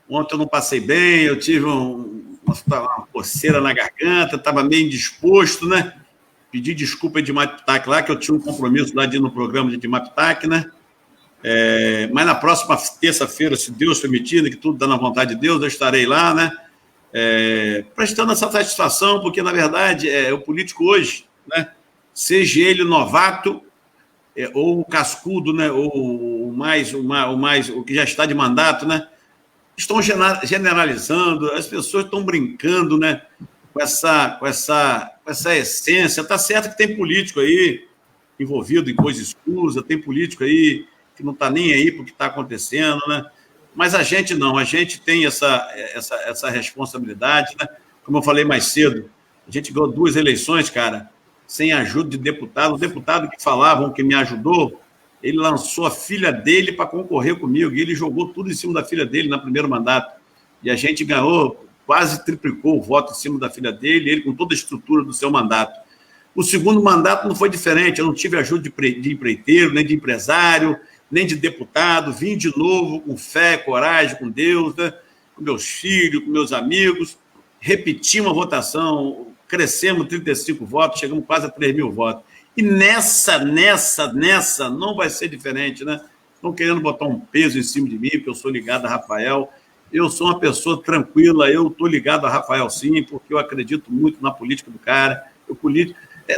Ontem eu não passei bem, eu tive uma coceira na garganta, estava meio indisposto, né? Pedi desculpa aí de Maptac lá, que eu tinha um compromisso lá de ir no programa de Maptac, né? Mas na próxima terça-feira, se Deus permitir, que tudo dá na vontade de Deus, eu estarei lá, né? Prestando essa satisfação, porque, na verdade, o político hoje, né? Seja ele novato, ou cascudo, né? Ou o que já está de mandato, né? Estão generalizando, as pessoas estão brincando, né? Com essa essência. Está certo que tem político aí envolvido em coisas escusas, tem político aí que não está nem aí para o que está acontecendo, né? Mas a gente não, a gente tem essa responsabilidade, né? Como eu falei mais cedo, a gente ganhou 2 eleições, cara, sem ajuda de deputado. O deputado que falavam que me ajudou, ele lançou a filha dele para concorrer comigo, e ele jogou tudo em cima da filha dele no primeiro mandato. E a gente ganhou, quase triplicou o voto em cima da filha dele, ele com toda a estrutura do seu mandato. O segundo mandato não foi diferente, eu não tive ajuda de empreiteiro, nem de empresário, nem de deputado, vim de novo com fé, coragem, com Deus, né? Com meus filhos, com meus amigos, repetimos a votação, crescemos 35 votos, chegamos quase a 3 mil votos. E nessa não vai ser diferente, né? Estão querendo botar um peso em cima de mim, porque eu sou ligado a Rafael. Eu sou uma pessoa tranquila, eu estou ligado a Rafael, sim, porque eu acredito muito na política do cara.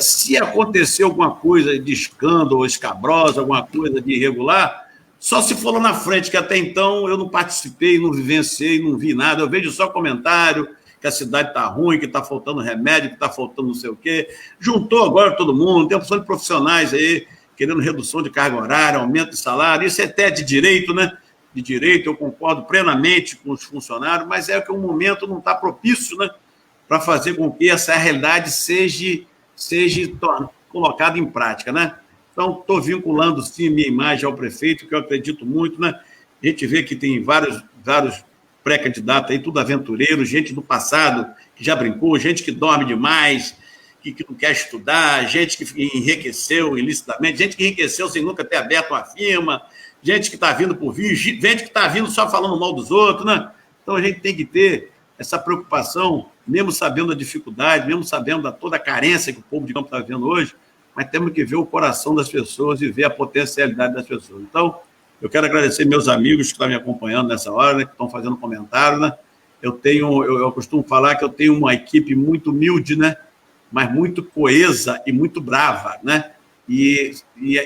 Se acontecer alguma coisa de escândalo, escabrosa, alguma coisa de irregular, só se for lá na frente, que até então eu não participei, não vivenciei, não vi nada. Eu vejo só comentário, que a cidade está ruim, que está faltando remédio, que está faltando não sei o quê. Juntou agora todo mundo, tem opção de profissionais aí, querendo redução de carga horária, aumento de salário. Isso é até de direito, né? De direito, eu concordo plenamente com os funcionários, mas é que o momento não está propício, né? Para fazer com que essa realidade seja colocada em prática, né? Então, estou vinculando, sim, minha imagem ao prefeito, que eu acredito muito, né? A gente vê que tem vários pré-candidatos aí, tudo aventureiro, gente do passado que já brincou, gente que dorme demais, que não quer estudar, gente que enriqueceu ilicitamente, gente que enriqueceu sem nunca ter aberto uma firma, gente que está vindo por vir, gente que está vindo só falando mal dos outros, né? Então, a gente tem que ter essa preocupação, mesmo sabendo da dificuldade, mesmo sabendo da toda a carência que o povo de Campos está vivendo hoje, mas temos que ver o coração das pessoas e ver a potencialidade das pessoas. Então, eu quero agradecer meus amigos que estão me acompanhando nessa hora, né, que estão fazendo comentário, né? Eu costumo falar que eu tenho uma equipe muito humilde, né? Mas muito coesa e muito brava, né? E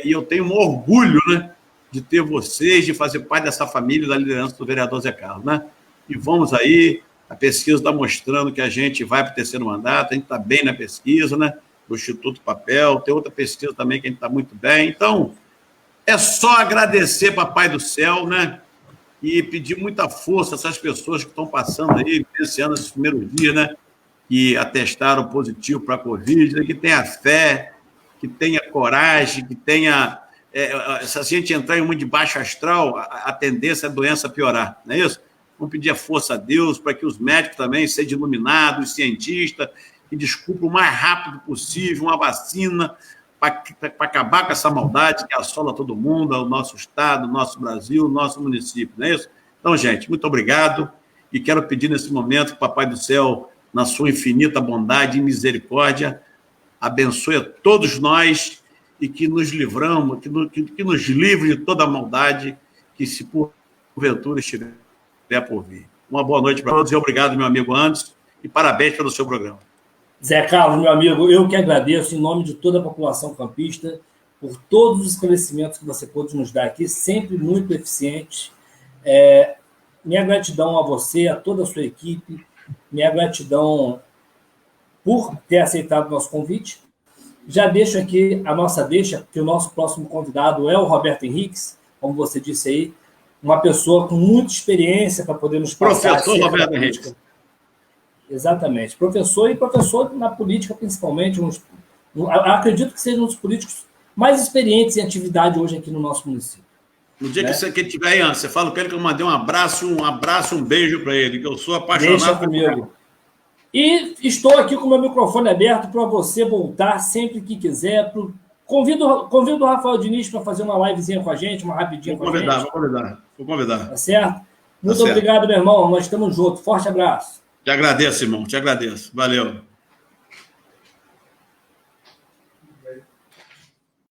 eu tenho um orgulho, né, de ter vocês, de fazer parte dessa família da liderança do vereador Zé Carlos, né? E vamos aí, a pesquisa está mostrando que a gente vai para o terceiro mandato, a gente está bem na pesquisa, né? Do Instituto Papel, tem outra pesquisa também que a gente está muito bem. Então, é só agradecer, Papai do Céu, né? e pedir muita força a essas pessoas que estão passando aí, vivenciando esses primeiros dias, né? Que atestaram positivo para a Covid, né, que tenha fé, que tenha coragem, que tenha... se a gente entrar em um mundo de baixo astral, a tendência é a doença piorar, não é isso? Vamos pedir a força a Deus para que os médicos também sejam iluminados, os cientistas, que descubram o mais rápido possível uma vacina para acabar com essa maldade que assola todo mundo, o nosso estado, o nosso Brasil, o nosso município, não é isso? Então, gente, muito obrigado, e quero pedir nesse momento que o Papai do Céu, na sua infinita bondade e misericórdia, abençoe a todos nós e que nos livramos, que nos livre de toda a maldade que, se porventura estiver por vir. Uma boa noite para todos e obrigado, meu amigo Anderson, e parabéns pelo seu programa. Zé Carlos, meu amigo, eu que agradeço em nome de toda a população campista por todos os esclarecimentos que você pôde nos dar aqui, sempre muito eficiente. Minha gratidão a você, a toda a sua equipe, minha gratidão por ter aceitado o nosso convite. Já deixo aqui a nossa deixa, que o nosso próximo convidado é o Roberto Henriques, como você disse aí, uma pessoa com muita experiência para poder nos passar... Professor Roberto Henriques. Exatamente. Professor e professor na política, principalmente. Acredito que seja um dos políticos mais experientes em atividade hoje aqui no nosso município. No dia que você estiver aí, você fala com ele que eu mandei um abraço, um beijo para ele, que eu sou apaixonado. Deixa comigo. E estou aqui com o meu microfone aberto para você voltar sempre que quiser. Convido o Rafael Diniz para fazer uma livezinha com a gente, uma rapidinha com a gente. Vou convidar. Tá certo? Muito obrigado, meu irmão. Nós estamos juntos. Forte abraço. Te agradeço, irmão. Te agradeço. Valeu.